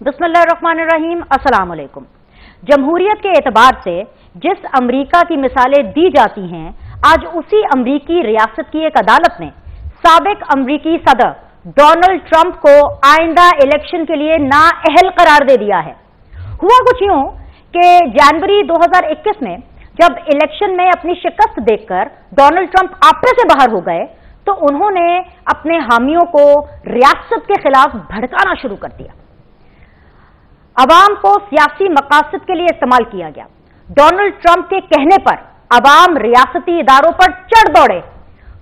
बिस्मिल्लाहिर्रहमानिर्रहीम, अस्सलाम वालेकुम। जमहूरियत के एतबार से जिस अमरीका की मिसालें दी जाती हैं, आज उसी अमरीकी रियासत की एक अदालत ने साबिक अमरीकी सदर डोनाल्ड ट्रंप को आइंदा इलेक्शन के लिए नाअहल करार दे दिया है। हुआ कुछ यूं कि जनवरी 2021 में जब इलेक्शन में अपनी शिकस्त देखकर डोनाल्ड ट्रंप आपे से बाहर हो गए तो उन्होंने अपने हामियों को रियासत के खिलाफ भड़काना शुरू कर दिया। अवाम को सियासी मकासद के लिए इस्तेमाल किया गया। डोनाल्ड ट्रंप के कहने पर अवाम रियासती इदारों पर चढ़ दौड़े।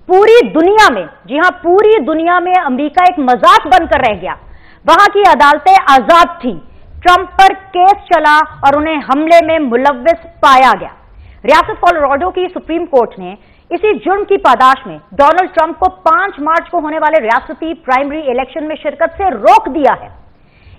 पूरी दुनिया में, जी हां, पूरी दुनिया में अमेरिका एक मजाक बनकर रह गया। वहां की अदालतें आजाद थी। ट्रंप पर केस चला और उन्हें हमले में मुलव्विस पाया गया। रियासत कोलोराडो की सुप्रीम कोर्ट ने इसी जुर्म की पादाश में डोनाल्ड ट्रंप को 5 मार्च को होने वाले रियासती प्राइमरी इलेक्शन में शिरकत से रोक दिया है।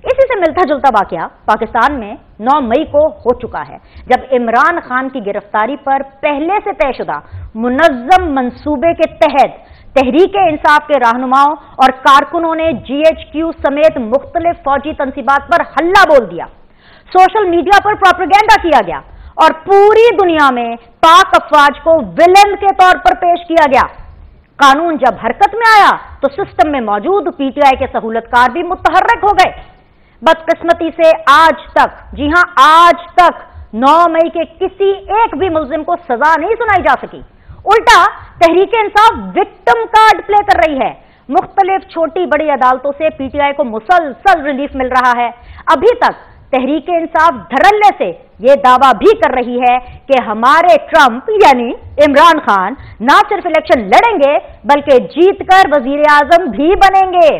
इसी से मिलता जुलता वाकया पाकिस्तान में 9 मई को हो चुका है, जब इमरान खान की गिरफ्तारी पर पहले से तयशुदा मुनज्जम मंसूबे के तहत तहरीक-ए-इंसाफ के रहनुमाओं और कारकुनों ने GHQ समेत मुख्तलिफ फौजी तंसीबात पर हल्ला बोल दिया। सोशल मीडिया पर प्रोपेगेंडा किया गया और पूरी दुनिया में पाक अफवाज को विलेन के तौर पर पेश किया गया। कानून जब हरकत में आया तो सिस्टम में मौजूद PTI के सहूलतकार भी मुतहर्रिक हो गए। बदकिस्मती से आज तक, जी हां, आज तक 9 मई के किसी एक भी मुल्जिम को सजा नहीं सुनाई जा सकी। उल्टा तहरीक-ए-इंसाफ विक्टिम कार्ड प्ले कर रही है। मुख्तलिफ छोटी बड़ी अदालतों से PTI को मुसलसल रिलीफ मिल रहा है। अभी तक तहरीक-ए-इंसाफ धड़ल्ले से यह दावा भी कर रही है कि हमारे ट्रंप यानी इमरान खान ना सिर्फ इलेक्शन लड़ेंगे बल्कि जीतकर वजीर आजम भी बनेंगे।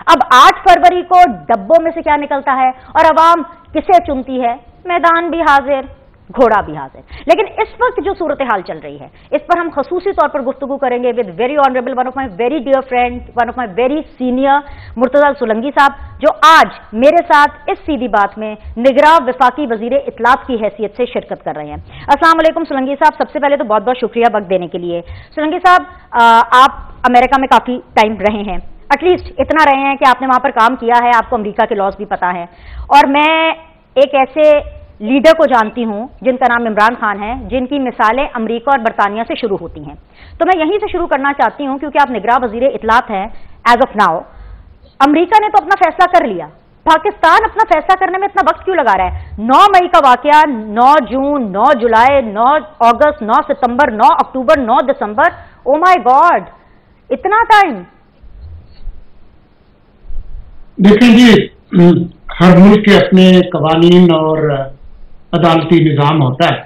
अब 8 फरवरी को डब्बों में से क्या निकलता है और अवाम किसे चुनती है? मैदान भी हाजिर, घोड़ा भी हाजिर। लेकिन इस वक्त जो सूरत हाल चल रही है, इस पर हम खसूसी तौर पर गुफ्तगू करेंगे with very honourable, one of my very dear friend, one of my very senior Murtaza Sulangi sahab, जो आज मेरे साथ इस सीधी बात में निगरां वफाकी वजीर इत्तलात की हैसियत से शिरकत कर रहे हैं। अस्सलाम वालेकुम सुलंगी साहब, सबसे पहले तो बहुत बहुत शुक्रिया वक्त देने के लिए। सुलंगी साहब, आप अमेरिका में काफी टाइम रहे हैं, एटलीस्ट इतना रहे हैं कि आपने वहां पर काम किया है, आपको अमेरिका के लॉज भी पता है। और मैं एक ऐसे लीडर को जानती हूं जिनका नाम इमरान खान है, जिनकी मिसालें अमेरिका और बरतानिया से शुरू होती हैं। तो मैं यहीं से शुरू करना चाहती हूं क्योंकि आप निगरां वजीर इत्तलात हैं एज ऑफ नाउ। अमेरिका ने तो अपना फैसला कर लिया, पाकिस्तान अपना फैसला करने में इतना वक्त क्यों लगा रहा है? 9 मई का वाकया, 9 जून, 9 जुलाई, 9 अगस्त, 9 सितंबर, 9 अक्टूबर, 9 दिसंबर, ओ माय गॉड, इतना टाइम। देखिए जी, हर मुल्क के अपने कवानीन और अदालती निज़ाम होता है।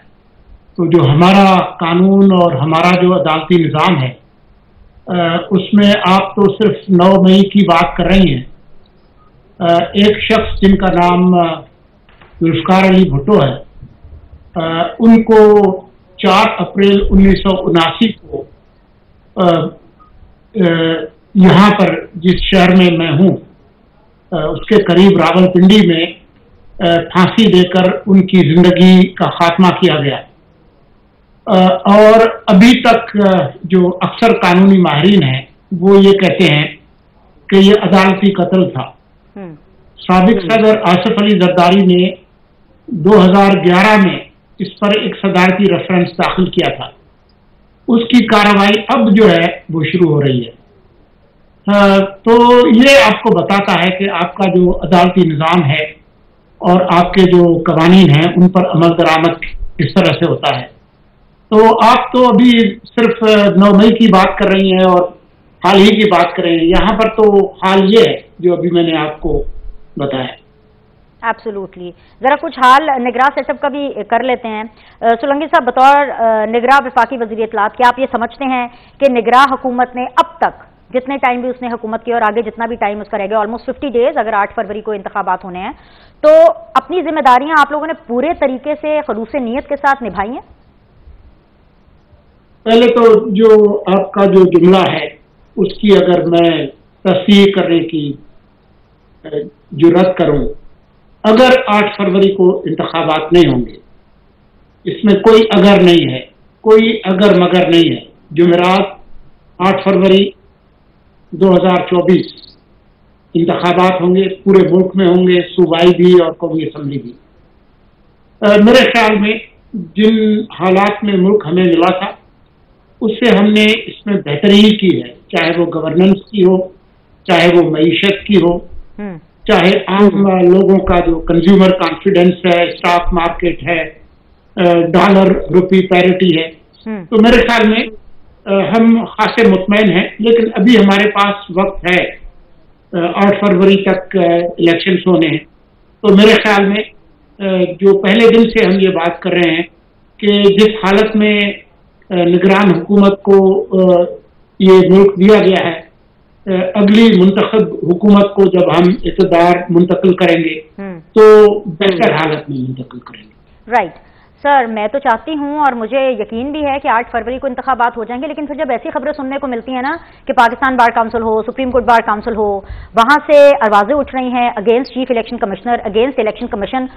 तो जो हमारा कानून और हमारा जो अदालती निज़ाम है, उसमें आप तो सिर्फ 9 मई की बात कर रही हैं। एक शख्स जिनका नाम जुल्फ़िकार अली भुट्टो है, उनको 4 अप्रैल 1979 को यहाँ पर जिस शहर में मैं हूँ उसके करीब रावलपिंडी में फांसी देकर उनकी जिंदगी का खात्मा किया गया। और अभी तक जो अक्सर कानूनी माहिरीन हैं वो ये कहते हैं कि ये अदालती कत्ल था। साबिक सदर आसिफ अली जरदारी ने 2011 में इस पर एक सदारती रेफरेंस दाखिल किया था। उसकी कार्रवाई अब जो है वो शुरू हो रही है। तो ये आपको बताता है कि आपका जो अदालती निज़ाम है और आपके जो कवानीन हैं उन पर अमल दरामद किस तरह से होता है। तो आप तो अभी सिर्फ 9 मई की बात कर रही हैं और हाल ही की बात कर रही हैं। यहाँ पर तो हाल ये है जो अभी मैंने आपको बताया। एब्सोल्युटली। जरा कुछ हाल निगरां सेटअप का भी कर लेते हैं। सुलंगी साहब, बतौर निगरां वफाकी वज़ीर इत्तलात, क्या आप ये समझते हैं कि निगरां हुकूमत ने अब तक जितने टाइम भी उसने हुकूमत की और आगे जितना भी टाइम उसका रह गया, ऑलमोस्ट 50 डेज, अगर 8 फरवरी को इंतखाबात होने हैं, तो अपनी जिम्मेदारियां आप लोगों ने पूरे तरीके से खलूस नीयत के साथ निभाई हैं? पहले तो जो आपका जो जुमला है उसकी अगर मैं तस्दीक करने की जुर्रत करूं, अगर 8 फरवरी को इंतखाबात नहीं होंगे, इसमें कोई अगर नहीं है, कोई अगर मगर नहीं है। जुमेरात 8 फरवरी 2024 इंतखाबात होंगे, पूरे मुल्क में होंगे, सूबाई भी और कौमी असम्बली भी। मेरे ख्याल में जिन हालात में मुल्क हमें मिला था उससे हमने इसमें बेहतरी की है, चाहे वो गवर्नेंस की हो, चाहे वो मईशत की हो, चाहे आम लोगों का जो कंज्यूमर कॉन्फिडेंस है, स्टॉक मार्केट है, डॉलर रुपी पैरिटी है। तो मेरे ख्याल में हम खासे मुतमईन हैं, लेकिन अभी हमारे पास वक्त है, 8 फरवरी तक इलेक्शंस होने हैं। तो मेरे ख्याल में जो पहले दिन से हम ये बात कर रहे हैं कि जिस हालत में निगरान हुकूमत को ये मुल्क दिया गया है, अगली मुंतखब हुकूमत को जब हम इक़्तिदार मुंतकिल करेंगे तो बेहतर हालत में मुंतकिल करेंगे। राइट सर, मैं तो चाहती हूं और मुझे यकीन भी है कि 8 फरवरी को इंतखाबात हो जाएंगे, लेकिन फिर जब ऐसी खबरें सुनने को मिलती हैं ना कि पाकिस्तान बार काउंसिल हो, सुप्रीम कोर्ट बार काउंसिल हो, वहां से आवाजें उठ रही हैं against chief election commissioner, against election commission,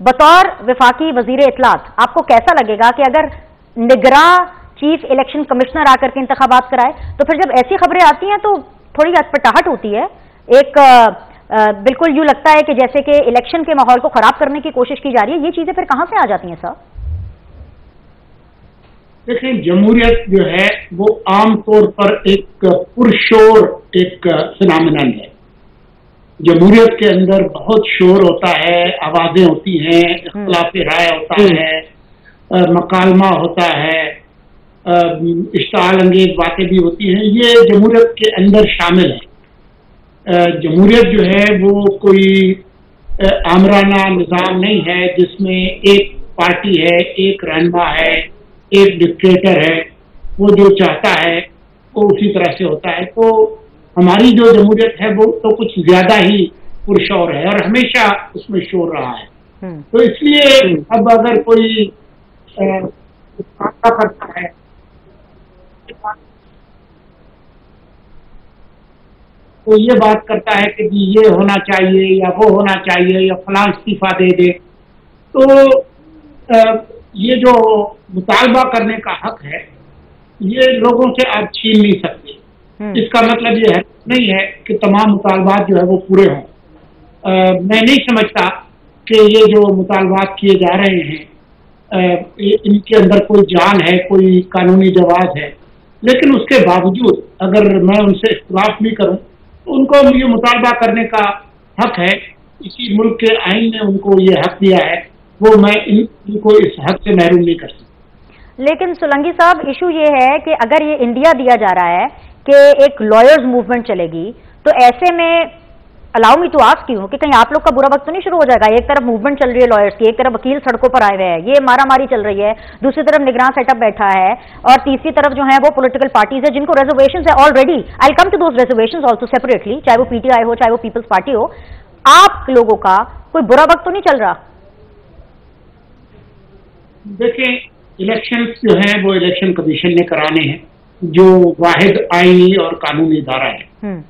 बतौर वफाकी वजीर इत्तलात आपको कैसा लगेगा कि अगर निगरां चीफ इलेक्शन कमिश्नर आकर के इंतखाबात कराए? तो फिर जब ऐसी खबरें आती हैं तो थोड़ी अटपटाहट होती है, एक बिल्कुल यूं लगता है कि जैसे कि इलेक्शन के माहौल को खराब करने की कोशिश की जा रही है। ये चीजें फिर कहां से आ जाती हैं सर? देखिए, जमहूरियत जो है वो आम तौर पर एक पुरशोर एक फिनोमिनन है। जमहूरियत के अंदर बहुत शोर होता है, आवाजें होती हैं, इख्तिलाफ राय होता है, मकालमा होता है, इश्ताल अंगेज बातें भी होती हैं। ये जमहूरियत के अंदर शामिल है। जमहूरियत जो है वो कोई आमराना निज़ाम नहीं है जिसमें एक पार्टी है, एक रहनुमा है, एक डिक्टेटर है, वो जो चाहता है वो उसी तरह से होता है। तो हमारी जो जमहूरियत है वो तो कुछ ज्यादा ही पुरशोर है और हमेशा उसमें शोर रहा है। तो इसलिए अब अगर कोई करता है तो ये बात करता है कि जी ये होना चाहिए या वो होना चाहिए या फलां इस्तीफा दे दे, तो ये जो मुतालबा करने का हक है ये लोगों से आप छीन नहीं सकते। इसका मतलब ये नहीं है कि तमाम मुतालबात जो है वो पूरे हों। मैं नहीं समझता कि ये जो मुतालबात किए जा रहे हैं इनके अंदर कोई जान है, कोई कानूनी जवाब है, लेकिन उसके बावजूद अगर मैं उनसे इख्तिलाफ नहीं करूं तो उनको ये मुतालबा करने का हक है। इसी मुल्क के आईन ने उनको ये हक दिया है, वो मैं इनको इस हक से महरूम नहीं कर सकता। लेकिन सोलंकी साहब, इशू ये है कि अगर ये इंडिया दिया जा रहा है कि एक लॉयर्स मूवमेंट चलेगी, तो ऐसे में allow me to ask you कि कहीं आप लोग का बुरा वक्त तो नहीं शुरू हो जाएगा? एक तरफ मूवमेंट चल रही है लॉयर्स की, एक तरफ वकील सड़कों पर आए हुए हैं, ये मारामारी चल रही है, दूसरी तरफ निगरान सेटअप बैठा है, और तीसरी तरफ जो है वो पॉलिटिकल पार्टीज है जिनको रिजर्वेशंस है already. I will come to those reservations also separately, चाहे वो पीटीआई हो, चाहे वो पीपल्स पार्टी हो। आप लोगों का कोई बुरा वक्त तो नहीं चल रहा? देखिए, इलेक्शंस जो हैं वो इलेक्शन कमीशन ने कराने हैं, जो वाहिद आईनी और कानूनी इदारा है।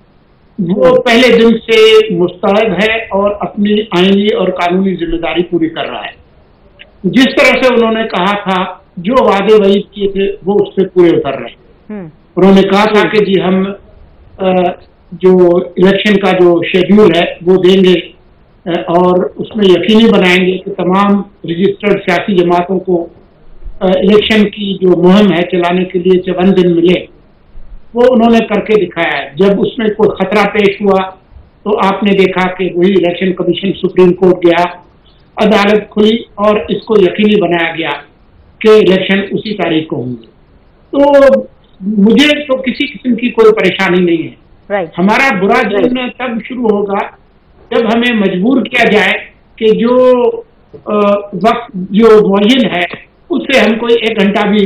वो पहले दिन से मुस्तैद है और अपनी आईनी और कानूनी जिम्मेदारी पूरी कर रहा है। जिस तरह से उन्होंने कहा था, जो वादे वही किए थे वो उससे पूरे उतर रहे हैं। उन्होंने कहा था कि जी हम जो इलेक्शन का जो शेड्यूल है वो देंगे और उसमें यकीनी बनाएंगे कि तमाम रजिस्टर्ड सियासी जमातों को इलेक्शन की जो मुहिम है चलाने के लिए 54 दिन मिले। वो उन्होंने करके दिखाया है। जब उसमें कोई खतरा पेश हुआ तो आपने देखा कि वही इलेक्शन कमीशन सुप्रीम कोर्ट गया, अदालत खुली और इसको यकीनी बनाया गया कि इलेक्शन उसी तारीख को होंगे। तो मुझे तो किसी किस्म की कोई परेशानी नहीं है। हमारा बुरा दिन तब शुरू होगा जब हमें मजबूर किया जाए कि जो वक्त जो मुअय्यन है उससे हम कोई 1 घंटा भी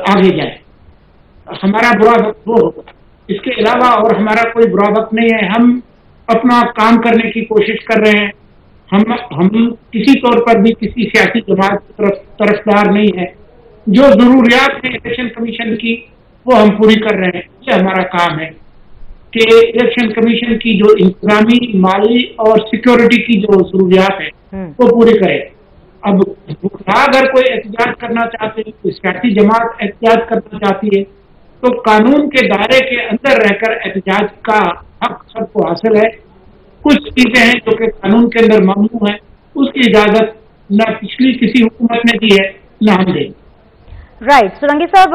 आगे जाए। हमारा बुरा वक्त वो होगा। इसके अलावा और हमारा कोई बुरा वक्त नहीं है। हम अपना काम करने की कोशिश कर रहे हैं। हम किसी तौर पर भी किसी सियासी जमात की तरफदार नहीं है। जो जरूरियात है इलेक्शन कमीशन की वो हम पूरी कर रहे हैं। ये हमारा काम है कि इलेक्शन कमीशन की जो इंतजामी, माली और सिक्योरिटी की जो जरूरियात है वो पूरी करें। अब अगर कोई एहतजाज करना चाहते हैं, कोई सियासी जमात एहतजाज करना चाहती है तो कानून के दायरे के अंदर रहकर एहतजाज का हक सबको हासिल है। कुछ चीजें हैं जो कि कानून के अंदर ममनू है, उसकी इजाजत न पिछली किसी हुकूमत ने दी है न हम देंगे। राइट, सुरंगी साहब,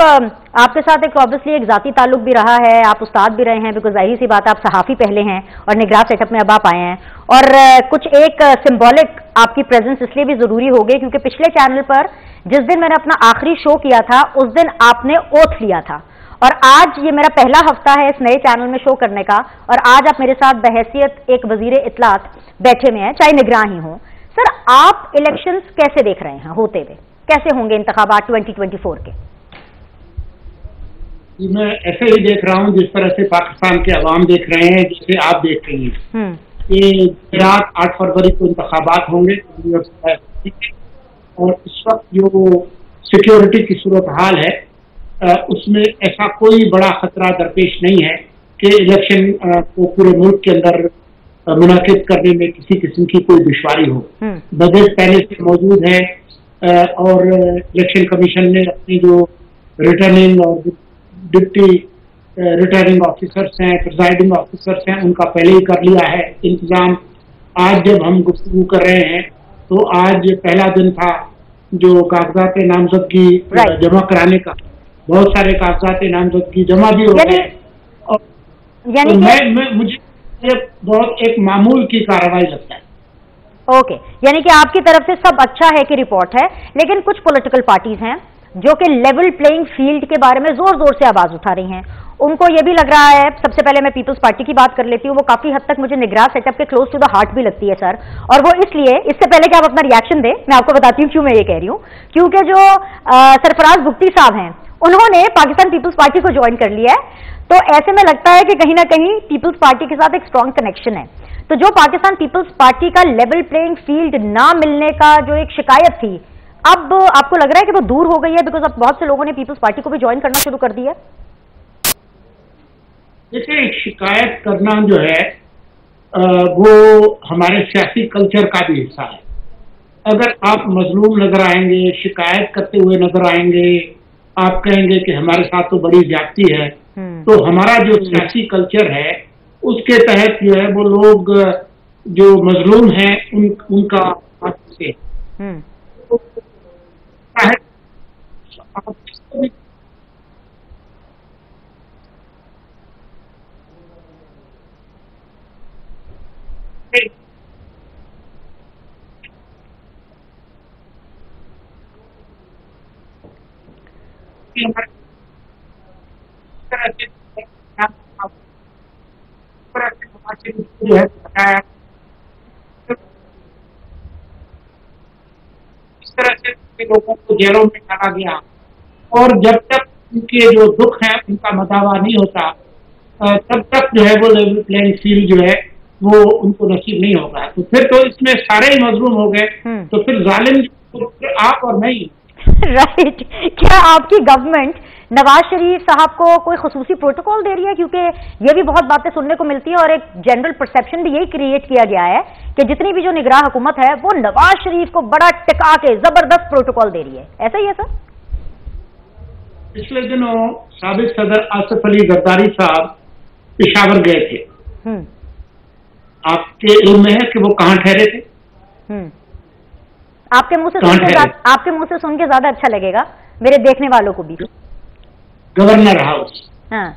आपके साथ एक ऑब्वियसली एक जाती ताल्लुक भी रहा है, आप उस्ताद भी रहे हैं, बिकॉज जाहिर सी बात आप सहाफ़ी पहले हैं और निगरान सेटअप में अब आप आए हैं, और कुछ एक सिंबॉलिक आपकी प्रेजेंस इसलिए भी ज़रूरी हो गई क्योंकि पिछले चैनल पर जिस दिन मैंने अपना आखिरी शो किया था उस दिन आपने ओथ लिया था, और आज ये मेरा पहला हफ्ता है इस नए चैनल में शो करने का, और आज आप मेरे साथ बहैसियत एक वजीर इत्तलात बैठे में हैं, चाहे निगरान ही हो। सर, आप इलेक्शंस कैसे देख रहे हैं होते हुए? कैसे होंगे इंतखाबात 2024 के? मैं ऐसे ही देख रहा हूँ जिस तरह से पाकिस्तान के अवाम देख रहे हैं, जिसे आप देख रही हैं कि रात 8 फरवरी को इंतखाबात होंगे, और इस वक्त जो सिक्योरिटी की सूरत हाल है उसमें ऐसा कोई बड़ा खतरा दरपेश नहीं है कि इलेक्शन को पूरे मुल्क के अंदर मुनाकिद करने में किसी किस्म की कोई दुश्वारी हो। बजट पहले से मौजूद है, और इलेक्शन कमीशन ने अपनी जो रिटर्निंग और डिप्टी रिटर्निंग ऑफिसर्स हैं, प्रिजाइडिंग ऑफिसर्स हैं, उनका पहले ही कर लिया है इंतजाम। आज जब हम गुफ्तगू कर रहे हैं तो आज पहला दिन था जो कागजात नामजदगी जमा कराने का, बहुत सारे कागजात नामजदगी जमा भी हो गए, और तो मुझे बहुत एक मामूल की कार्रवाई लगता है। ओके, यानी कि आपकी तरफ से सब अच्छा है कि रिपोर्ट है, लेकिन कुछ पॉलिटिकल पार्टीज हैं जो कि लेवल प्लेइंग फील्ड के बारे में जोर जोर से आवाज उठा रही हैं, उनको ये भी लग रहा है, सबसे पहले मैं पीपल्स पार्टी की बात कर लेती हूँ, वो काफी हद तक मुझे निगरान सेटअप के क्लोज टू द हार्ट भी लगती है सर, और वो इसलिए, इससे पहले कि आप अपना रिएक्शन दें मैं आपको बताती हूँ क्यों मैं ये कह रही हूँ, क्योंकि जो सरफराज बुगटी साहब हैं उन्होंने पाकिस्तान पीपल्स पार्टी को ज्वाइन कर लिया है, तो ऐसे में लगता है कि कहीं ना कहीं पीपल्स पार्टी के साथ एक स्ट्रॉन्ग कनेक्शन है। तो जो पाकिस्तान पीपल्स पार्टी का लेवल प्लेइंग फील्ड ना मिलने का जो एक शिकायत थी, अब आपको लग रहा है कि वो दूर हो गई है, बिकॉज अब बहुत से लोगों ने पीपल्स पार्टी को भी ज्वाइन करना शुरू कर दिया? देखिए, शिकायत करना जो है वो हमारे सियासी कल्चर का भी हिस्सा है। अगर आप मजलूम नजर आएंगे, शिकायत करते हुए नजर आएंगे, आप कहेंगे कि हमारे साथ तो बड़ी ज्यादती है, तो हमारा जो सियासी कल्चर है उसके तहत जो है वो लोग जो मजलूम हैं उनका से जो है बताया इस तरह से लोगों को जेलों में डाला गया, और जब तक उनके जो दुख है उनका मदावा नहीं होता तब तक जो है वो लेवल प्लेइंग फील्ड जो है वो उनको नसीब नहीं होगा। तो फिर तो इसमें सारे ही मजलूम हो गए, तो फिर जालिम तो आप और मैं ही। राइट, क्या आपकी गवर्नमेंट नवाज शरीफ साहब को कोई खुसूसी प्रोटोकॉल दे रही है? क्योंकि ये भी बहुत बातें सुनने को मिलती है और एक जनरल परसेप्शन भी यही क्रिएट किया गया है कि जितनी भी जो निगरान हुकूमत है वो नवाज शरीफ को बड़ा टिका के जबरदस्त प्रोटोकॉल दे रही है, ऐसा ही है सर? पिछले दिनों साबिक सदर आसिफ अली जरदारी साहब पेशावर गए थे। आपके इल्म में है कि वो कहाँ ठहरे थे? आपके मुंह से सुन के ज्यादा अच्छा लगेगा मेरे देखने वालों को भी। Governor house. हाँ।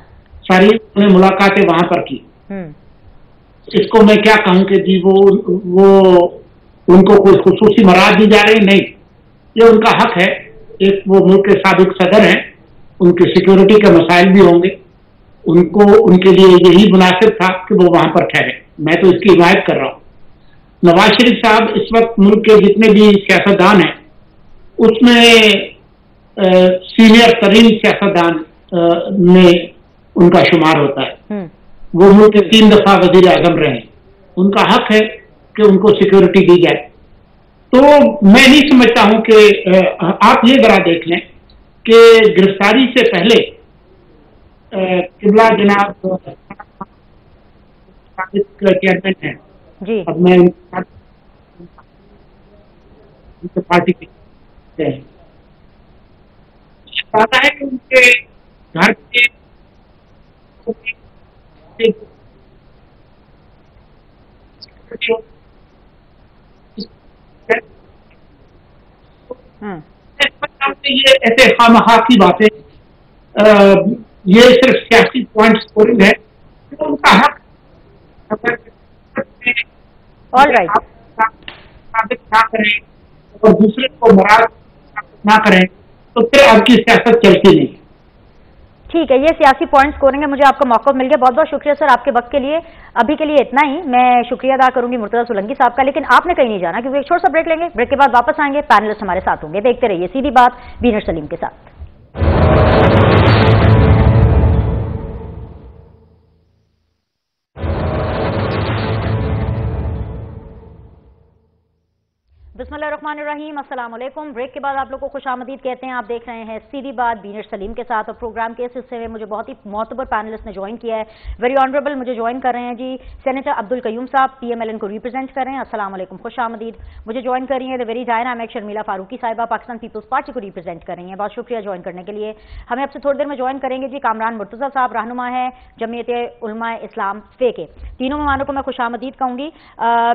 सारी उन्होंने मुलाकातें वहां पर की। इसको मैं क्या कहूं कि जी वो उनको कोई खुसूसी मराद दी जा रही? नहीं, ये उनका हक है। एक वो मुल्क के साबिक सदर हैं, उनके सिक्योरिटी के मसाइल भी होंगे, उनको उनके लिए यही मुनासिब था कि वो वहां पर ठहरे। मैं तो इसकी हिमायत कर रहा हूँ। नवाज शरीफ साहब इस वक्त मुल्क के जितने भी सियासतदान हैं उसमें सीनियर तरीन सियासतदान में उनका शुमार होता है। वो मुल्क के 3 दफा वजीर आजम रहे हैं, उनका हक है कि उनको सिक्योरिटी दी जाए। तो मैं नहीं समझता हूं कि आप ये जरा देख लें कि गिरफ्तारी से पहले किबला जनाब चेयरमैन हैं जी, अब मैं उनके पार्टी के पता है कि उनके घर के یہ ایسے خامخواہ کی باتیں، یہ صرف سیاسی پوائنٹ اسکورنگ ہے، ان کا حق نہ کریں اور دوسرے کو مراد نہ کریں تو پھر آپ کی سیاست چلتی نہیں۔ ٹھیک ہے، یہ سیاسی پوائنٹ سکورنگ ہے، مجھے آپ کا موقع مل گیا، بہت بہت شکریہ سر آپ کے وقت کے لیے۔ ابھی کے لیے اتنا ہی، میں شکریہ ادا کروں گی مرتضیٰ سولنگی صاحب کا، لیکن آپ نے کہیں نہیں جانا کیونکہ ایک چھوٹا سا بریک لیں گے، بریک کے بعد واپس آئیں گے، پینلسٹ ہمارے ساتھ ہوں گے، دیکھتے رہیے سیدھی بات بینر سلیم کے ساتھ۔ بسم اللہ الرحمن الرحیم، السلام علیکم۔ بریک کے بعد آپ لوگ کو خوش آمدید کہتے ہیں۔ آپ دیکھ رہے ہیں سیدھی بات بینر سلیم کے ساتھ، اور پروگرام کے اس حصے میں مجھے بہت ہی معتبر پینلسٹ نے جوائن کیا ہے، ویری آنریبل مجھے جوائن کر رہے ہیں جی سینیٹر عبدالقیوم صاحب، پی ایم ایل این کو ریپرزینٹ کر رہے ہیں، السلام علیکم، خوش آمدید۔ مجھے جوائن کر رہی ہیں ویری ڈائنامک شرمیلا فاروقی صاحبہ، پاکستان پیپلز پارٹی کو ریپرزینٹ کر رہی ہیں، بہت شکریہ جوائن کرنے کے لیے۔ ہمیں اب سے تھوڑی دیر میں جوائن کریں گے جی کامران مرتضیٰ صاحب، رہنما ہے جمعیت علماء اسلام فے کے۔ تینوں مہمانوں کو میں خوش آمدید کہوں گی۔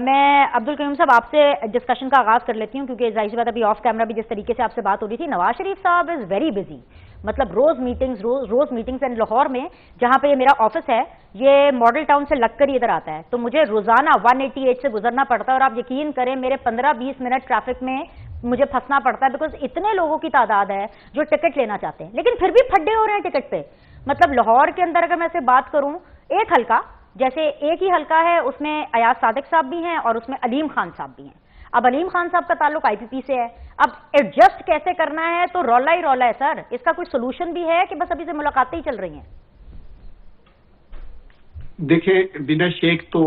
میں عبدالقیوم صاحب آپ سے ڈسکشن کا آغاز کر لیتی ہوں، کیونکہ ظاہر سی بات ابھی آف کیمرہ بھی جس طریقے سے آپ سے بات ہو رہی تھی، نواز شریف صاحب از ویری بزی، مطلب روز میٹنگز اینڈ لاہور میں جہاں پہ یہ میرا آفس ہے، یہ ماڈل ٹاؤن سے لگ کر ادھر آتا ہے، تو مجھے روزانہ 188 سے گزرنا پڑتا ہے، اور آپ یقین کریں میرے 15-20 منٹ ٹریفک میں مجھے پھنسنا پڑتا ہے، بیکاز اتنے لوگوں کی تعداد ہے جو ٹکٹ لینا چاہتے ہیں، لیکن پھر بھی پھڈے ہو رہے ہیں ٹکٹ پہ۔ مطلب لاہور کے اندر اگر میں سے بات کروں، ایک حلقہ جیسے ایک ہی حلقہ ہے، اس میں ایاز صادق صاحب بھی ہیں اور اس میں علیم خان صاحب بھی ہیں۔ اب علیم خان صاحب کا تعلق آئی پی پی سے ہے، اب ایڈجسٹ کیسے کرنا ہے تو رولا ہی رولا ہے سر، اس کا کوئی سولوشن بھی ہے کہ بس ابھی سے ملاقاتیں ہی چل رہی ہیں؟ دیکھیں بنا شیخ، تو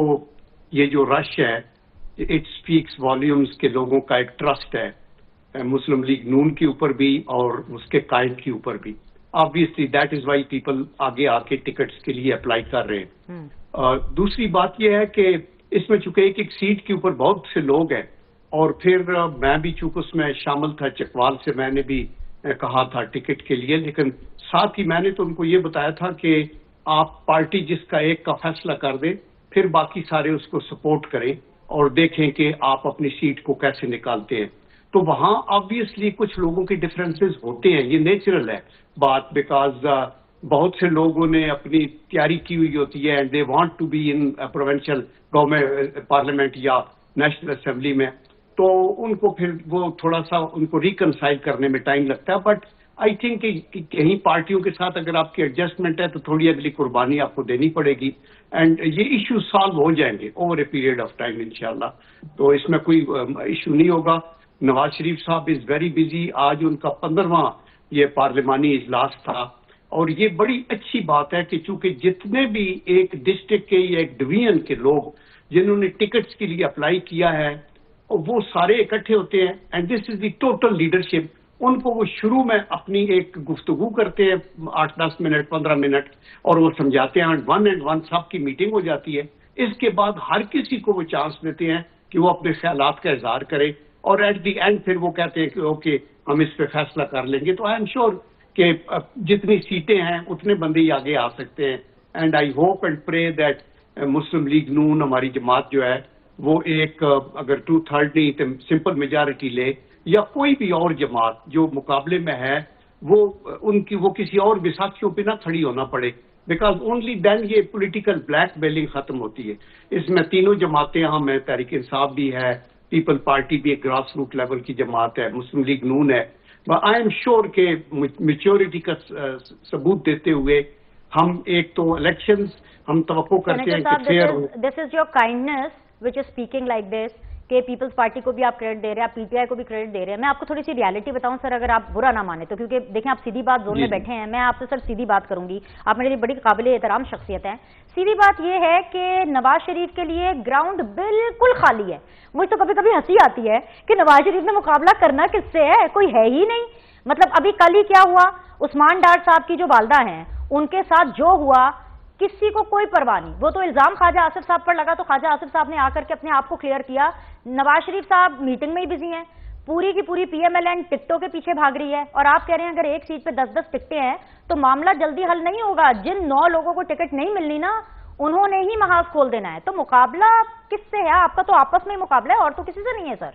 یہ جو رش ہے اٹ سپیکس والیومز کے لوگوں کا ایک ٹرسٹ ہے مسلم لیگ نون کے اوپر بھی اور اس کے قائد کے اوپر بھی۔ Obviously that is why people آگے آ کے ٹکٹس کے لیے اپلائی کر رہے ہیں۔ دوسری بات یہ ہے کہ اس میں چونکہ ایک سیٹ کے اوپر بہت سے لوگ ہیں، اور پھر میں بھی چونکہ اس میں شامل تھا، چکوال سے میں نے بھی کہا تھا ٹکٹ کے لیے، لیکن ساتھ ہی میں نے تو ان کو یہ بتایا تھا کہ آپ پارٹی جس کا ایک کا فیصلہ کر دیں، پھر باقی سارے اس کو سپورٹ کریں اور دیکھیں کہ آپ اپنی سیٹ کو کیسے نکالتے ہیں۔ تو وہاں آبویسلی کچھ لوگوں کے ڈفرینسز ہوتے ہیں، یہ نیچرل ہے بات، بیکاز بہت سے لوگوں نے اپنی تیاری کی ہوئی ہوتی ہے and they want to be in provincial government parliament یا نیشنل اسمبلی میں، تو ان کو پھر وہ تھوڑا سا ان کو ریکنسائل کرنے میں ٹائم لگتا ہے۔ بٹ آئی تھنک کہ کہیں پارٹیوں کے ساتھ اگر آپ کی ایڈجسٹمنٹ ہے تو تھوڑی اگلی قربانی آپ کو دینی پڑے گی، اینڈ یہ ایشو سالو ہو جائیں گے over a period of time انشاءاللہ، تو اس میں کوئی ایشو نہیں ہوگا۔ نواز شریف صاحب از ویری بزی، آج ان کا 15واں یہ پارلیمانی اجلاس تھا، اور یہ بڑی اچھی بات ہے کہ چونکہ جتنے بھی ایک ڈسٹرکٹ کے یا ایک ڈویژن کے لوگ جنہوں نے ٹکٹس کے لیے اپلائی کیا ہے وہ سارے اکٹھے ہوتے ہیں، and this is the total leadership. ان کو وہ شروع میں اپنی ایک گفتگو کرتے ہیں 8-10 منٹ 15 منٹ، اور وہ سمجھاتے ہیں، ون اینڈ ون سب کی میٹنگ ہو جاتی ہے۔ اس کے بعد ہر کسی کو وہ چانس دیتے ہیں کہ وہ اپنے خیالات کا اظہار کرے، اور ایٹ دی اینڈ پھر وہ کہتے ہیں کہ اوکے ہم اس پہ فیصلہ کر لیں گے۔ تو آئی ایم شیور کہ جتنی سیٹیں ہیں اتنے بندے ہی آگے آ سکتے ہیں، and I hope and pray that Muslim League Noon ہماری جماعت جو ہے وہ ایک اگر 2/3 نہیں تو سمپل میجارٹی لے، یا کوئی بھی اور جماعت جو مقابلے میں ہے وہ کسی اور وساکھیوں پہ نہ کھڑی ہونا پڑے، بیکاز اونلی دین یہ پولیٹیکل بلیک میلنگ ختم ہوتی ہے۔ اس میں تینوں جماعتیں ہم ہیں، تحریک انصاف بھی ہے، پیپل پارٹی بھی ایک گراس روٹ لیول کی جماعت ہے، مسلم لیگ نون ہے۔ آئی ایم شیور کہ میچورٹی کا ثبوت دیتے ہوئے ہم ایک تو الیکشنز ہم توقع کرتے ہیں کہ فیئر ہو۔ This is your kindness which is speaking like this کہ پیپلز پارٹی کو بھی آپ کریڈٹ دے رہے ہیں، آپ پی ٹی آئی کو بھی کریڈٹ دے رہے ہیں۔ میں آپ کو تھوڑی سی ریالٹی بتاؤں سر، اگر آپ برا نہ مانے تو، کیونکہ دیکھیں آپ سیدھی بات زون میں بیٹھے ہیں، میں آپ سے سر سیدھی بات کروں گی، آپ میرے لیے بڑی قابل احترام شخصیت ہیں۔ سیدھی بات یہ ہے کہ نواز شریف کے لیے گراؤنڈ بالکل خالی ہے۔ مجھے تو کبھی کبھی ہنسی آتی ہے کہ نواز شریف نے مقابلہ کرنا کس سے ہے، کوئی ہے ہی نہیں۔ مطلب ابھی کل ہی کیا ہوا، عثمان ڈار صاحب کی جو والدہ ہیں ان کے ساتھ جو ہوا کسی کو کوئی پرواہ نہیں، وہ تو الزام خواجہ آصف صاحب پر لگا تو خواجہ آصف صاحب نے آ کر کے اپنے آپ کو کلیئر کیا۔ نواز شریف صاحب میٹنگ میں ہی بزی ہیں، पूरी की पूरी PMLN टिकटों के पीछे भाग रही है, और आप कह रहे हैं अगर एक सीट पे 10-10 टिकटें हैं तो मामला जल्दी हल नहीं होगा। जिन 9 लोगों को टिकट नहीं मिलनी ना, उन्होंने ही महाज खोल देना है। तो मुकाबला किससे है आपका? तो आपस में ही मुकाबला है और तो किसी से नहीं है सर।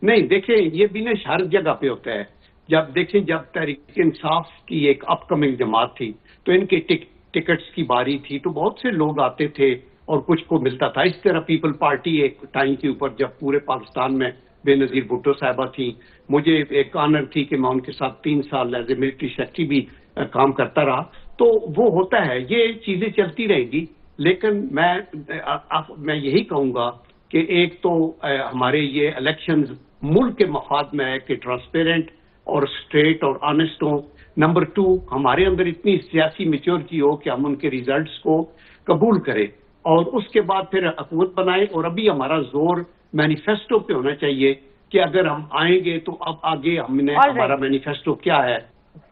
नहीं, देखिए ये बिनेश हर जगह पे होता है। जब देखिए, जब तहरीक इंसाफ की एक अपकमिंग जमात थी तो इनके टिकट्स की बारी थी, तो बहुत से लोग आते थे और कुछ को मिलता था। इस तरह पीपल पार्टी एक टाइम के ऊपर, जब पूरे पाकिस्तान में बेनजीर भुट्टो साहिबा थी, मुझे एक ऑनर थी कि मैं उनके साथ 3 साल एज ए मिलिट्री सेक्रेटरी भी काम करता रहा। तो वो होता है, ये चीजें चलती रहेगी। लेकिन मैं यही कहूंगा कि एक तो हमारे ये इलेक्शंस मुल्क के मफाद में है कि ट्रांसपेरेंट और स्ट्रेट और ऑनेस्ट हो। नंबर 2, हमारे अंदर इतनी सियासी मैच्योरिटी हो कि हम उनके रिजल्ट्स को कबूल करें और उसके बाद फिर हुकूमत बनाए। और अभी हमारा जोर मैनिफेस्टो पे होना चाहिए कि अगर हम आएंगे तो अब आगे हमने हमारा मैनिफेस्टो क्या है,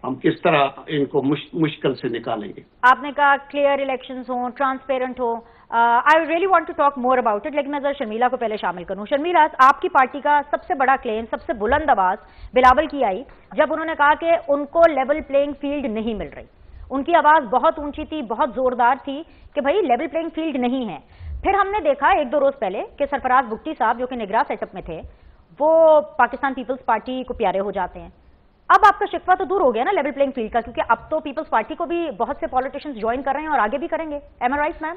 हम किस तरह इनको मुश्किल से निकालेंगे। आपने कहा क्लियर इलेक्शंस हो, ट्रांसपेरेंट हो। I really want to talk more about it, लेकिन मैं जरा शर्मिला को पहले शामिल करूं। शर्मिला, आपकी पार्टी का सबसे बड़ा क्लेम, सबसे बुलंद आवाज बिलावल की आई जब उन्होंने कहा कि उनको लेवल प्लेइंग फील्ड नहीं मिल रही। उनकी आवाज बहुत ऊंची थी, बहुत जोरदार थी कि भाई लेवल प्लेइंग फील्ड नहीं है। फिर हमने देखा 1-2 रोज पहले कि सरफराज भुट्टी साहब जो कि निगरान सेटअप में थे, वो पाकिस्तान पीपल्स पार्टी को प्यारे हो जाते हैं। अब आपका शिकवा तो दूर हो गया ना लेवल प्लेइंग फील्ड का, क्योंकि अब तो पीपल्स पार्टी को भी बहुत से पॉलिटिशियंस ज्वाइन कर रहे हैं और आगे भी करेंगे। एम आई राइट मैम?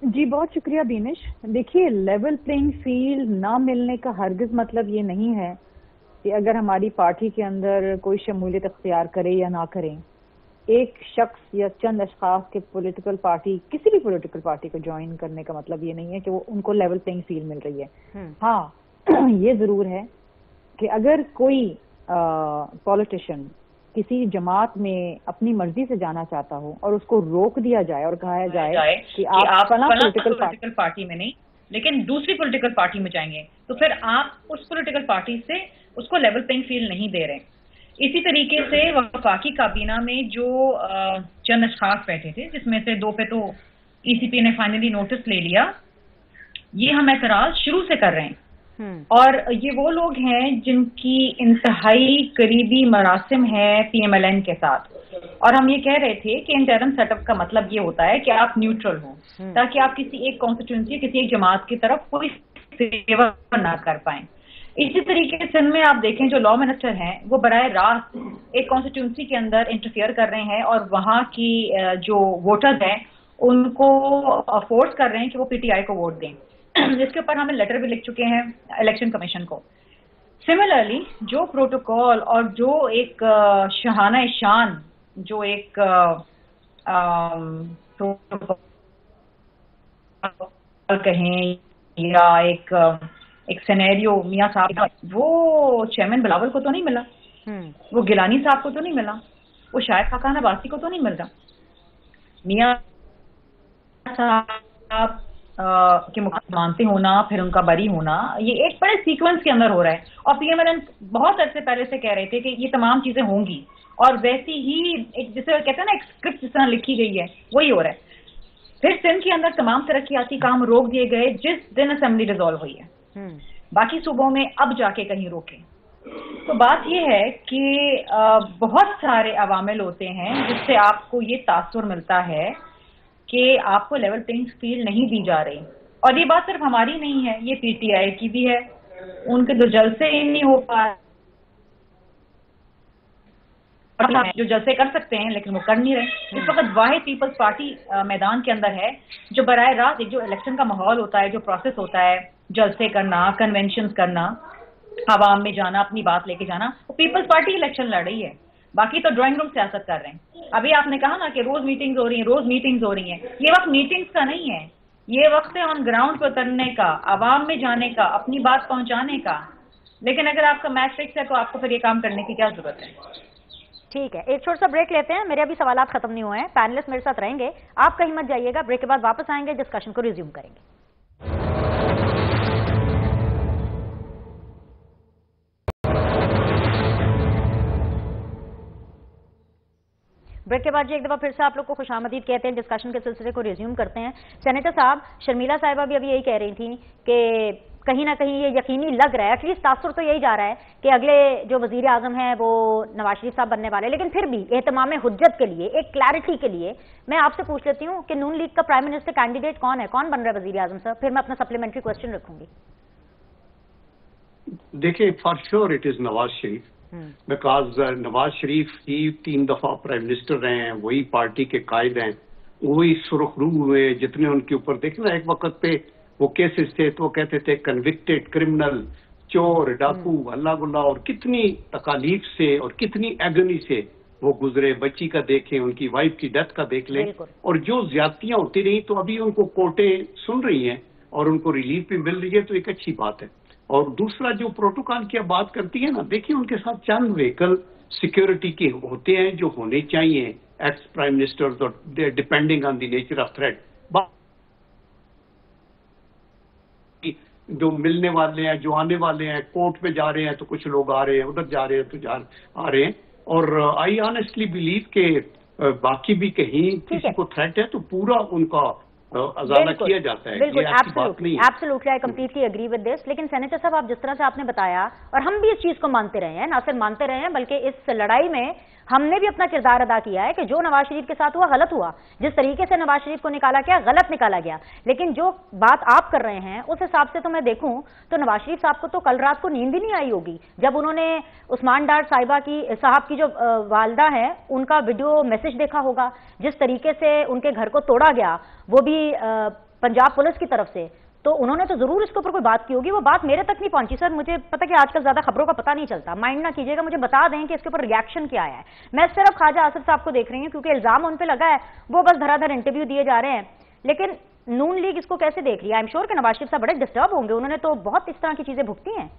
जी बहुत शुक्रिया दिनेश। देखिए, लेवल प्लेइंग फील्ड ना मिलने का हरगिज मतलब ये नहीं है कि अगर हमारी पार्टी के अंदर कोई शमूलियत अख्तियार करे या ना करें, एक शख्स या चंद अशखास के पॉलिटिकल पार्टी, किसी भी पॉलिटिकल पार्टी को ज्वाइन करने का मतलब ये नहीं है कि वो उनको लेवल प्लेइंग फील्ड मिल रही है। हाँ ये जरूर है कि अगर कोई पॉलिटिशियन किसी जमात में अपनी मर्जी से जाना चाहता हो और उसको रोक दिया जाए और कहा जाए कि आप फला पॉलिटिकल पार्टी में नहीं लेकिन दूसरी पॉलिटिकल पार्टी में जाएंगे, तो फिर आप उस पॉलिटिकल पार्टी से उसको लेवल प्लेइंग फील्ड नहीं दे रहे। इसी तरीके से वफाकी काबीना में जो चंद अशखास बैठे थे, जिसमें से 2 पे तो ECP ने फाइनली नोटिस ले लिया, ये हम एतराज शुरू से कर रहे हैं। और ये वो लोग हैं जिनकी इंतहाई करीबी मरासिम है PMLN के साथ, और हम ये कह रहे थे कि इंटरम सेटअप का मतलब ये होता है कि आप न्यूट्रल हो, ताकि आप किसी एक कॉन्स्टिट्यूंसी, किसी एक जमात की तरफ कोई सेवा ना कर पाए। इसी तरीके से में आप देखें जो लॉ मिनिस्टर हैं वो बराह रास्त एक कॉन्स्टिट्यूंसी के अंदर इंटरफियर कर रहे हैं और वहाँ की जो वोटर्स हैं उनको फोर्स कर रहे हैं कि वो PTI को वोट दें। जिसके ऊपर हमें लेटर भी लिख चुके हैं इलेक्शन कमीशन को। सिमिलरली जो प्रोटोकॉल और जो एक शहाना शान, जो एक प्रोटोकॉल कहें या एक सिनेरियो मियां साहब, वो चेयरमैन बिलावल को तो नहीं मिला, वो गिलानी साहब को तो नहीं मिला, वो शायद खाकान अब्बासी को तो नहीं मिल रहा। मियां साहब के मानते होना, फिर उनका बरी होना, ये एक बड़े सीक्वेंस के अंदर हो रहा है। और PMLN बहुत अर्से पहले से कह रहे थे कि ये तमाम चीजें होंगी, और वैसी ही एक जिसे कहते हैं ना एक स्क्रिप्ट जिस तरह लिखी गई है वही हो रहा है। फिर सिंध के अंदर तमाम तरक्याती काम रोक दिए गए जिस दिन असेंबली डिसॉल्व हुई है, बाकी सूबों में अब जाके कहीं रोके। तो बात यह है कि बहुत सारे अवामिल होते हैं जिससे आपको ये तासुर मिलता है कि आपको लेवल प्लेइंग फील्ड नहीं दी जा रही। और ये बात सिर्फ हमारी नहीं है, ये PTI की भी है। उनके तो जलसे ही नहीं हो पा रहे, जो जलसे कर सकते हैं लेकिन वो कर नहीं रहे। इस वक्त वाहिद पीपल्स पार्टी मैदान के अंदर है जो बराह रास्त एक जो इलेक्शन का माहौल होता है, जो प्रोसेस होता है, जलसे करना, कन्वेंशन करना, आवाम में जाना, अपनी बात लेके जाना, वो पीपल्स पार्टी इलेक्शन लड़ रही है। बाकी तो ड्राइंग रूम सियासत कर रहे हैं। अभी आपने कहा ना कि रोज मीटिंग्स हो रही हैं, रोज मीटिंग्स हो रही हैं। ये वक्त मीटिंग्स का नहीं है, ये वक्त है ऑन ग्राउंड पे उतरने का, आवाम में जाने का, अपनी बात पहुंचाने का। लेकिन अगर आपका मैच फिक्स है तो आपको फिर ये काम करने की क्या जरूरत है? ठीक है, एक छोटा सा ब्रेक लेते हैं। मेरे अभी सवाल खत्म नहीं हुए हैं, पैनलिस्ट मेरे साथ रहेंगे, आप कहीं मत जाइएगा। ब्रेक के बाद वापस आएंगे, डिस्कशन को रिज्यूम करेंगे। ब्रेक के बाद जी एक दफा फिर से आप लोग को खुशामदीद कहते हैं, डिस्कशन के सिलसिले को रिज्यूम करते हैं। सेनेटर साहब, शर्मिला साहिबा भी अभी यही कह रही थी कि कहीं ना कहीं ये यकीनी लग रहा है, एटलीस्ट तासुर तो यही जा रहा है कि अगले जो वजीर आजम हैं वो नवाज शरीफ साहब बनने वाले हैं। लेकिन फिर भी एहतमाम हुज्जत के लिए, एक क्लैरिटी के लिए मैं आपसे पूछ लेती हूँ कि नून लीग का प्राइम मिनिस्टर कैंडिडेट कौन है, कौन बन रहा है वजीर आजम साहब? फिर मैं अपना सप्लीमेंट्री क्वेश्चन रखूंगी। देखिए, for sure it is Nawaz Sharif, because Nawaz Sharif ही 3 दफा प्राइम मिनिस्टर रहे हैं, वही पार्टी के कायद हैं, वही सुरखरू हुए। जितने उनके ऊपर देखना, एक वक्त पे वो केसेस थे तो वो कहते थे कन्विक्टेड क्रिमिनल, चोर, डाकू, अल्लाह गुल्ला, और कितनी तकालीफ से और कितनी एगनी से वो गुजरे। बच्ची का देखें, उनकी वाइफ की डेथ का देख लें, और जो ज्यादतियां होती रही तो अभी उनको कोर्टें सुन रही हैं और उनको रिलीफ भी मिल रही है, तो एक अच्छी बात है। और दूसरा जो प्रोटोकॉल की बात करती है ना, देखिए उनके साथ चंद व्हीकल सिक्योरिटी के होते हैं जो होने चाहिए एक्स प्राइम मिनिस्टर्स, और depending on the nature of threat. जो मिलने वाले हैं, जो आने वाले हैं, कोर्ट में जा रहे हैं तो कुछ लोग आ रहे हैं, उधर जा रहे हैं तो आ रहे हैं। और आई ऑनेस्टली बिलीव के बाकी भी कहीं किसी को थ्रेट है तो पूरा उनका अजाला किया जाता है। बिल्कुल, absolutely, I completely agree with this. लेकिन सेनेटर साहब, आप जिस तरह से आपने बताया, और हम भी इस चीज को मानते रहे हैं, ना सिर्फ मानते रहे हैं बल्कि इस लड़ाई में हमने भी अपना किरदार अदा किया है कि जो नवाज शरीफ के साथ हुआ गलत हुआ, जिस तरीके से नवाज शरीफ को निकाला गया गलत निकाला गया। लेकिन जो बात आप कर रहे हैं उस हिसाब से तो मैं देखूं तो नवाज शरीफ साहब को तो कल रात को नींद ही नहीं आई होगी जब उन्होंने उस्मान डार साहब की जो वालदा है उनका वीडियो मैसेज देखा होगा। जिस तरीके से उनके घर को तोड़ा गया, वो भी पंजाब पुलिस की तरफ से, तो उन्होंने तो जरूर इसके ऊपर कोई बात की होगी। वो बात मेरे तक नहीं पहुंची। सर, मुझे पता कि आजकल ज्यादा खबरों का पता नहीं चलता, माइंड ना कीजिएगा, मुझे बता दें कि इसके ऊपर रिएक्शन क्या आया है। मैं सिर्फ ख्वाजा आसिफ साहब को देख रही हूँ क्योंकि इल्जाम उन पे लगा है, वो बस धराधर इंटरव्यू दिए जा रहे हैं। लेकिन नून लीग इसको कैसे देख रही है? आई एम श्योर कि नवाज शरीफ साहब बड़े डिस्टर्ब होंगे, उन्होंने तो बहुत इस तरह की चीजें भुगती हैं।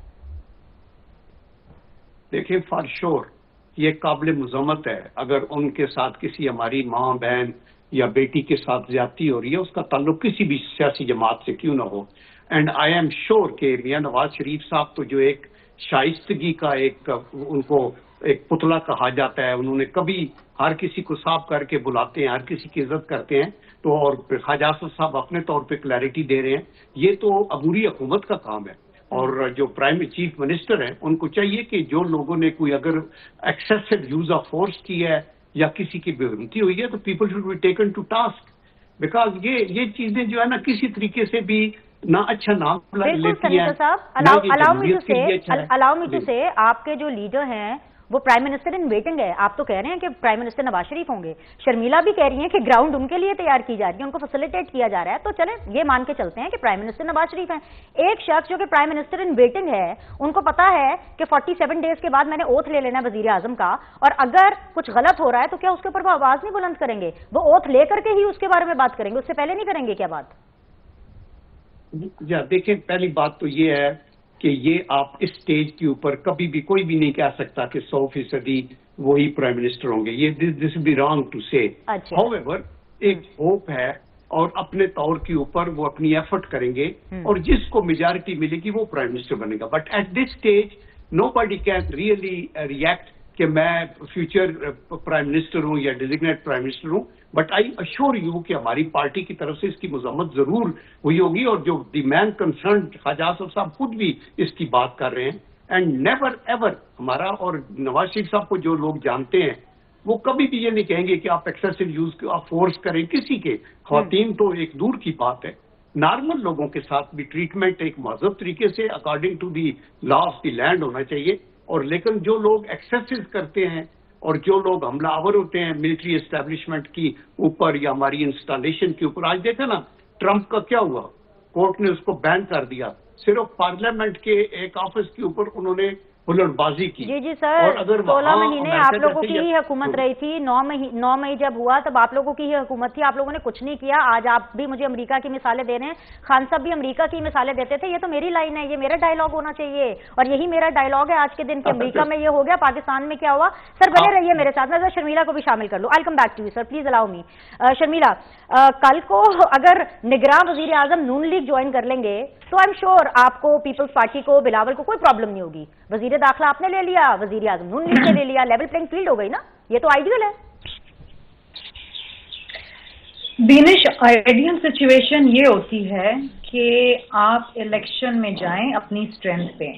देखिए, फॉर श्योर ये काबिल मजम्मत है अगर उनके साथ किसी हमारी माँ, बहन या बेटी के साथ ज्यादती हो रही है, उसका ताल्लुक किसी भी सियासी जमात से क्यों ना हो। एंड आई एम श्योर कि मियां नवाज शरीफ साहब तो जो एक शाइस्तगी का उनको एक पुतला कहा जाता है, उन्होंने कभी हर किसी को साफ करके बुलाते हैं, हर किसी की इज्जत करते हैं। तो और ख्वाजा आसिफ साहब अपने तौर पे क्लैरिटी दे रहे हैं, ये तो अबूरी हुकूमत का काम है। और जो प्राइम चीफ मिनिस्टर हैं उनको चाहिए कि जो लोगों ने कोई अगर एक्सेसिव यूज ऑफ फोर्स की है या किसी की बेइज्जती हुई है तो people should be taken to task, because ये चीजें जो है ना किसी तरीके से भी ना अच्छा नाम लेती हैं। अलाउ मी टू से, आपके जो लीडर हैं वो प्राइम मिनिस्टर इन वेटिंग है। आप तो कह रहे हैं कि प्राइम मिनिस्टर नवाज शरीफ होंगे, शर्मिला भी कह रही हैं कि ग्राउंड उनके लिए तैयार की जा रही है, उनको फैसिलिटेट किया जा रहा है। तो चलें ये मान के चलते हैं कि प्राइम मिनिस्टर नवाज शरीफ हैं। एक शख्स जो कि प्राइम मिनिस्टर इन वेटिंग है, उनको पता है कि 47 डेज के बाद मैंने ओथ ले लेना वजीर आजम का, और अगर कुछ गलत हो रहा है तो क्या उसके ऊपर वो आवाज नहीं बुलंद करेंगे? वो ओथ लेकर के ही उसके बारे में बात करेंगे, उससे पहले नहीं करेंगे क्या बात? देखिए, पहली बात तो ये है कि ये आप इस स्टेज के ऊपर कभी भी कोई भी नहीं कह सकता कि 100% वही प्राइम मिनिस्टर होंगे। ये दिस बी रॉन्ग टू से। हाउएवर एक होप है और अपने तौर के ऊपर वो अपनी एफर्ट करेंगे और जिसको मेजॉरिटी मिलेगी वो प्राइम मिनिस्टर बनेगा। But at this stage nobody can really react कि मैं फ्यूचर प्राइम मिनिस्टर हूं या डेजिग्नेट प्राइम मिनिस्टर हूं। बट आई अश्योर यू कि हमारी पार्टी की तरफ से इसकी मजम्मत जरूर हुई होगी और जो the main concern Khawaja Asif साहब खुद भी इसकी बात कर रहे हैं। एंड नेवर एवर हमारा और नवाज शरीफ साहब को जो लोग जानते हैं वो कभी भी ये नहीं कहेंगे कि आप एक्सेसिव यूज आप फोर्स करें किसी के। ख्वातीन तो एक दूर की बात है, नॉर्मल लोगों के साथ भी ट्रीटमेंट एक महजब तरीके से according to the law of the land होना चाहिए। और लेकिन जो लोग एक्सेसिव करते हैं और जो लोग हमलावर होते हैं मिलिट्री एस्टेब्लिशमेंट की ऊपर या हमारी इंस्टॉलेशन के ऊपर, आज देखा ना ट्रंप का क्या हुआ, कोर्ट ने उसको बैन कर दिया, सिर्फ पार्लियामेंट के एक ऑफिस के ऊपर उन्होंने हुलड़बाजी की। जी सर, और अगर 16 महीने आप लोगों की ही हुकूमत रही थी, 9 मई जब हुआ तब आप लोगों की ही हुकूमत थी, आप लोगों ने कुछ नहीं किया। आज आप भी मुझे अमेरिका की मिसालें दे रहे हैं, खान साहब भी अमेरिका की मिसालें देते थे। ये तो मेरी लाइन है, ये मेरा डायलॉग होना चाहिए और यही मेरा डायलॉग है आज के दिन के। अमेरिका में ये हो गया, पाकिस्तान में क्या हुआ। सर बने रहिए मेरे साथ, मैं शर्मिला को भी शामिल कर लूँ। I come back to you sir, please allow me. Sharmila, कल को अगर निगरां वजीर आजम नून लीग ज्वाइन कर लेंगे तो आई एम श्योर आपको, पीपल्स पार्टी को, बिलावल को कोई प्रॉब्लम नहीं होगी। वजीर दाखिला आपने ले लिया, वजीर आजम नून लीग ने ले लिया, लेवल प्लेइंग फील्ड हो गई ना, ये तो आइडियल है। बीनिश, आइडियल सिचुएशन ये होती है کہ آپ الیکشن میں جائیں اپنی اسٹرینتھ پہ.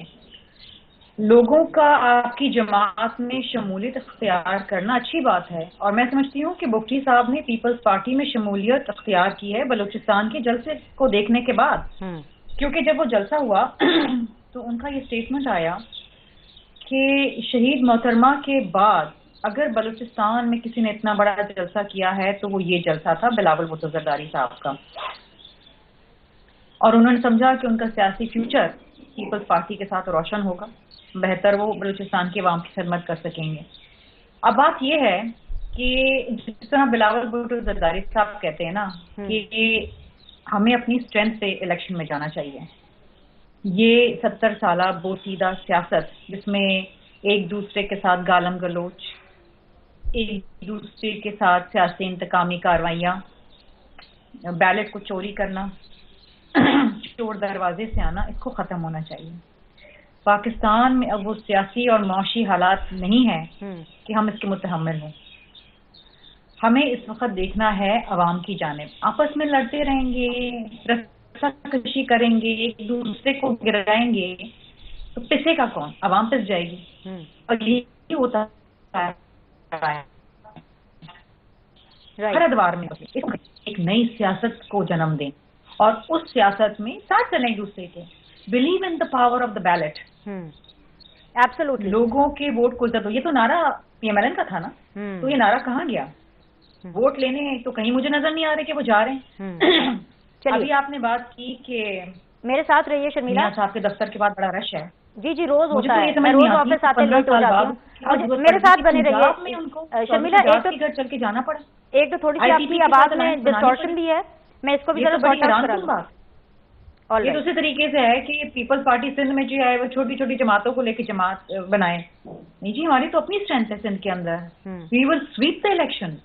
لوگوں کا آپ کی جماعت میں شمولیت اختیار کرنا اچھی بات ہے، اور میں سمجھتی ہوں کہ بگٹی صاحب نے پیپلز پارٹی میں شمولیت اختیار کی ہے بلوچستان کے جلسے کو دیکھنے کے بعد. کیونکہ جب وہ جلسہ ہوا تو ان کا یہ اسٹیٹمنٹ آیا کہ شہید محترمہ کے بعد اگر بلوچستان میں کسی نے اتنا بڑا جلسہ کیا ہے تو وہ یہ جلسہ تھا بلاول بھٹو زرداری صاحب کا، اور انہوں نے سمجھا کہ ان کا سیاسی فیوچر پیپلز پارٹی کے ساتھ روشن ہوگا، بہتر وہ بلوچستان کے عوام کی خدمت کر سکیں گے. اب بات یہ ہے کہ جس طرح بلاول بھٹو زرداری صاحب کہتے ہیں نا کہ ہمیں اپنی اسٹرینتھ سے الیکشن میں جانا چاہیے. یہ 70 سالہ بوسیدہ سیاست جس میں ایک دوسرے کے ساتھ گالم گلوچ، ایک دوسرے کے ساتھ سیاسی انتقامی کارروائیاں، بیلٹ کو چوری کرنا، چور دروازے سے آنا، اس کو ختم ہونا چاہیے. پاکستان میں اب وہ سیاسی اور معاشی حالات نہیں ہیں کہ ہم اس کے متحمل ہوں. ہمیں اس وقت دیکھنا ہے عوام کی جانب. آپس میں لڑتے رہیں گے، رسا کشی کریں گے، ایک دوسرے کو گرائیں گے تو پسے کا کون؟ عوام پس جائے گی. اور یہی ہوتا ہے ہر ادوار میں. ایک نئی سیاست کو جنم دیں اور اس سیاست میں ساتھ چلیں ایک دوسرے کے. Believe in the power of the belt. Absolutely. لوگوں کے ووٹ کو عزت دو. یہ تو نعرہ پی ایم ایل این کا تھا نا، تو یہ نعرہ کہاں گیا؟ ووٹ لینے تو کہیں مجھے نظر نہیں آ رہے کہ وہ جا رہے ہیں. ابھی آپ نے بات کی کہ میرے ساتھ رہیے شرمیلا صاحب کے دفتر کے بعد بڑا رش ہے. جی روز ہوتا ہے، میں روز آفس آتے لیٹ ہو جاتی ہوں. میرے ساتھ بنے رہیے شرمیلا. ایک چل کے جانا پڑا، ایک تو تھوڑی سی آپ کی آواز میں ڈسٹورشن بھی ہے، میں اس کو بھی ذرا سارٹ آؤٹ کرا دوں. یہ دوسرے طریقے سے ہے کہ پیپلز پارٹی سندھ میں جو ہے وہ چھوٹی چھوٹی جماعتوں کو لے کے جماعت بنائے. نہیں جی، ہماری تو اپنی اسٹرینتھ ہے سندھ کے اندر. وی ول سویپ دا الیکشن.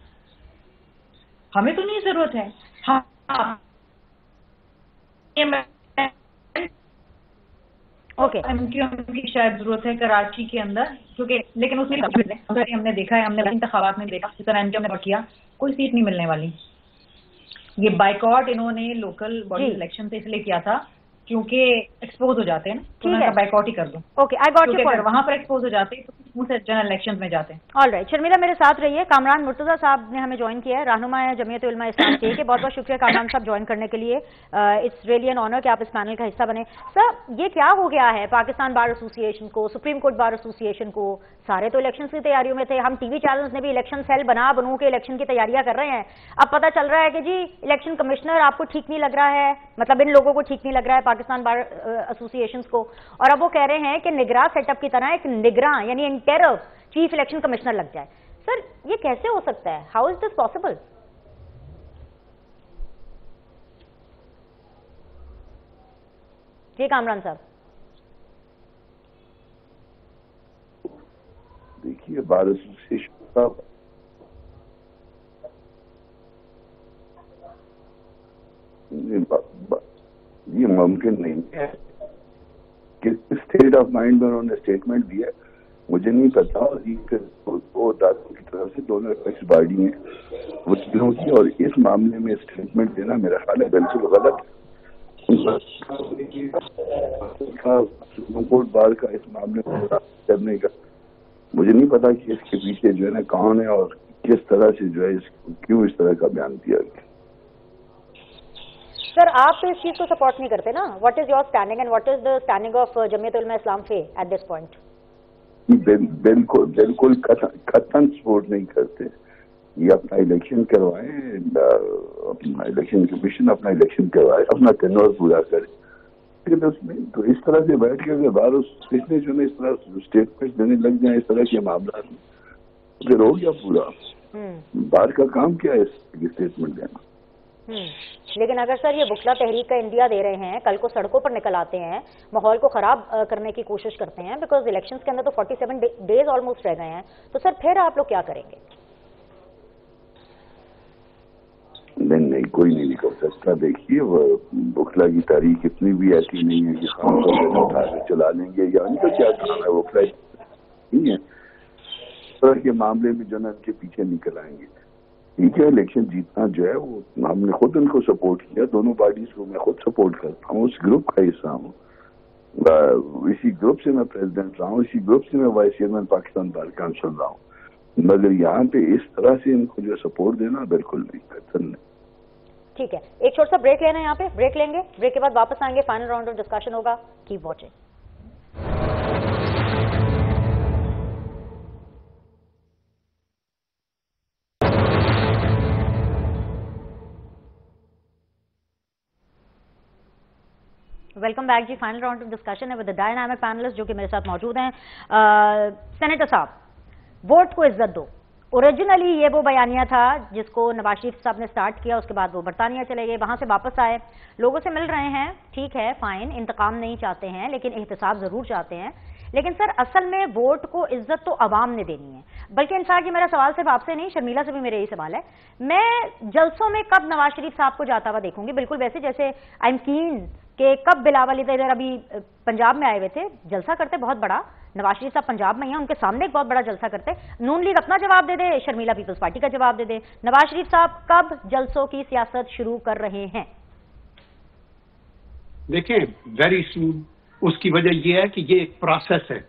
ہمیں تو نہیں ضرورت ہے. اوکے کی شاید ضرورت ہے کراچی کے اندر، کیونکہ لیکن اس میں ہم نے دیکھا ہے، ہم نے انتخابات میں دیکھا جس طرح ایم کیو نے کیا، کوئی سیٹ نہیں ملنے والی. یہ بائیکاٹ انہوں نے لوکل باڈی الیکشن سے اس لیے کیا تھا کیونکہ ایکسپوز ہو جاتے ہیں نا، تو انہوں نے بائیکاٹ ہی کر دو. Okay, I got your point. وہاں پر ایکسپوز ہو جاتے ہیں تو منہ سے جنرل الیکشن میں جاتے ہیں. آل رائٹ شرمیلا، میرے ساتھ رہیے. کامران مرتضیٰ صاحب نے ہمیں جوائن کیا ہے، رہنما ہے جمعیت علماء اسلام کے بہت بہت شکریہ کامران صاحب جوائن کرنے کے لیے. اٹس ریئلی این آنر کہ آپ اس پینل کا حصہ بنے. سر، یہ کیا ہو گیا ہے پاکستان بار ایسوسی ایشن کو، سپریم کورٹ بار ایسوسی ایشن کو؟ سارے تو الیکشن کی تیاریوں میں تھے. ہم ٹی وی چینلز نے بھی الیکشن سیل بنو کے الیکشن کی تیاریاں کر رہے ہیں. اب پتہ چل رہا ہے کہ جی الیکشن کمشنر آپ کو ٹھیک نہیں لگ رہا ہے، مطلب ان لوگوں کو ٹھیک نہیں لگ رہا ہے پاکستان بار ایسوسی ایشنز کو، اور اب وہ کہہ رہے ہیں کہ نگراں سیٹ اپ کی طرح ایک نگراں یعنی انٹیرم چیف الیکشن کمشنر لگ جائے. سر، یہ کیسے ہو سکتا ہے؟ How is this possible? جی کامران صاحب. دیکھیے، بار ایسوسیشن کا یہ ممکن نہیں ہے کہ اسٹیٹ آف مائنڈ میں انہوں نے اسٹیٹمنٹ دیا. مجھے نہیں پتا وہ دادوں کی طرف سے دونوں ایکس باڈی ہیں وکیلوں کی، اور اس معاملے میں اسٹیٹمنٹ دینا میرا خیال ہے بالکل غلط. سپریم کورٹ بار کا اس معاملے میں کرنے کا مجھے نہیں پتا کہ اس کے پیچھے جو ہے نا کون ہے اور کس طرح سے جو ہے کیوں اس طرح کا بیان دیا گیا. سر، آپ تو اس چیز کو سپورٹ نہیں کرتے نا. What is your standing and what is the standing of Jamiat Ulema Islam Fe at this point? بالکل قطعاً سپورٹ نہیں کرتے. یہ اپنا الیکشن کروائیں، اپنا الیکشن کمیشن اپنا الیکشن کروائے، اپنا ٹینور پورا کرے. لیکن اس میں تو اس طرح سے بیٹھ کے اگر بار پچھلے جو ہے اس طرح اسٹیٹمنٹ دینے لگ جائیں اس طرح کے معاملات میں، پھر ہو گیا پورا. بار کا کام کیا ہے اسٹیٹمنٹ دینا؟ لیکن اگر سر یہ بکلا تحریک کا انڈیا دے رہے ہیں، کل کو سڑکوں پر نکل آتے ہیں، ماحول کو خراب کرنے کی کوشش کرتے ہیں، بیکاز الیکشنز کے اندر تو 47 ڈیز آلموسٹ رہ گئے ہیں، تو سر پھر آپ لوگ کیا کریں گے؟ نہیں، کوئی نہیں نکل سکتا. دیکھیے، وہ بکلا کی تاریخ اتنی بھی ایسی نہیں ہے کہ خام کو اٹھا کے چلا لیں گے، یا ان کا کیا کام ہے. بکلا نہیں ہے اس طرح کے معاملے میں جو نا ان کے پیچھے نکل آئیں گے. ٹھیک ہے، الیکشن جیتنا جو ہے وہ ہم نے خود ان کو سپورٹ کیا، دونوں پارٹیز کو میں خود سپورٹ کرتا ہوں، اس گروپ کا حصہ ہوں، اسی گروپ سے میں پریزیڈنٹ رہا ہوں، اسی گروپ سے میں vice chairman Pakistan bar council رہا ہوں، مگر یہاں پہ اس طرح سے ان کو جو سپورٹ دینا بالکل نہیں، بہتر نہیں۔ ٹھیک ہے، ایک چھوٹا سا بریک لینا ہے، یہاں پہ بریک لیں گے، بریک کے بعد واپس آئیں گے، فائنل راؤنڈ آف ڈسکشن ہوگا، کیپ واچنگ۔ ویلکم بیک جی، فائنل راؤنڈ آف ڈسکشن ہے ود دی ڈائنامک پینلسٹ جو کہ میرے ساتھ موجود ہیں۔ سینیٹر صاحب، ووٹ کو عزت دو، اوریجنلی یہ وہ بیانیہ تھا جس کو نواز شریف صاحب نے سٹارٹ کیا، اس کے بعد وہ برطانیہ چلے گئے، وہاں سے واپس آئے، لوگوں سے مل رہے ہیں، ٹھیک ہے فائن، انتقام نہیں چاہتے ہیں لیکن احتساب ضرور چاہتے ہیں، لیکن سر اصل میں ووٹ کو عزت تو عوام نے دینی ہے، بلکہ انفیکٹ یہ میرا سوال صرف آپ سے نہیں، شرمیلا سے بھی میرا یہی سوال ہے، میں جلسوں میں کب نواز شریف صاحب کو جاتا ہوا دیکھوں گی، بالکل ویسے جیسے آئی ایم کین کہ کب بلاول ادھر ابھی پنجاب میں آئے ہوئے تھے، جلسہ کرتے بہت بڑا، نواز شریف صاحب پنجاب میں ہیں، ان کے سامنے ایک بہت بڑا جلسہ کرتے، نون لیگ اپنا جواب دے دے، شرمیلا پیپلز پارٹی کا جواب دے دے، نواز شریف صاحب کب جلسوں کی سیاست شروع کر رہے ہیں؟ دیکھیں ویری سون، اس کی وجہ یہ ہے کہ یہ ایک پروسیس ہے،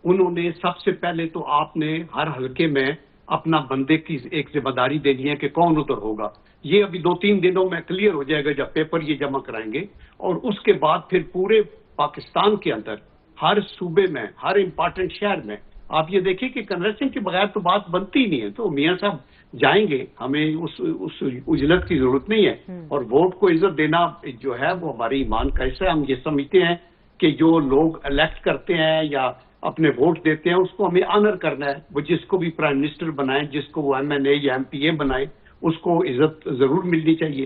انہوں نے سب سے پہلے تو آپ نے ہر حلقے میں اپنا بندے کی ایک ذمہ داری دینی ہے کہ کون ادھر ہوگا، یہ ابھی 2-3 دنوں میں کلیئر ہو جائے گا جب پیپر یہ جمع کرائیں گے، اور اس کے بعد پھر پورے پاکستان کے اندر ہر صوبے میں ہر امپارٹنٹ شہر میں آپ یہ دیکھیں کہ کنونشن کے بغیر تو بات بنتی نہیں ہے، تو میاں صاحب جائیں گے، ہمیں اس اجلت کی ضرورت نہیں ہے، اور ووٹ کو عزت دینا جو ہے وہ ہمارے ایمان کا حصہ ہے، ہم یہ سمجھتے ہیں کہ جو لوگ الیکٹ کرتے ہیں یا اپنے ووٹ دیتے ہیں اس کو ہمیں آنر کرنا ہے، وہ جس کو بھی پرائم منسٹر بنائیں، جس کو وہ MNA یا MPA بنائیں، اس کو عزت ضرور ملنی چاہیے،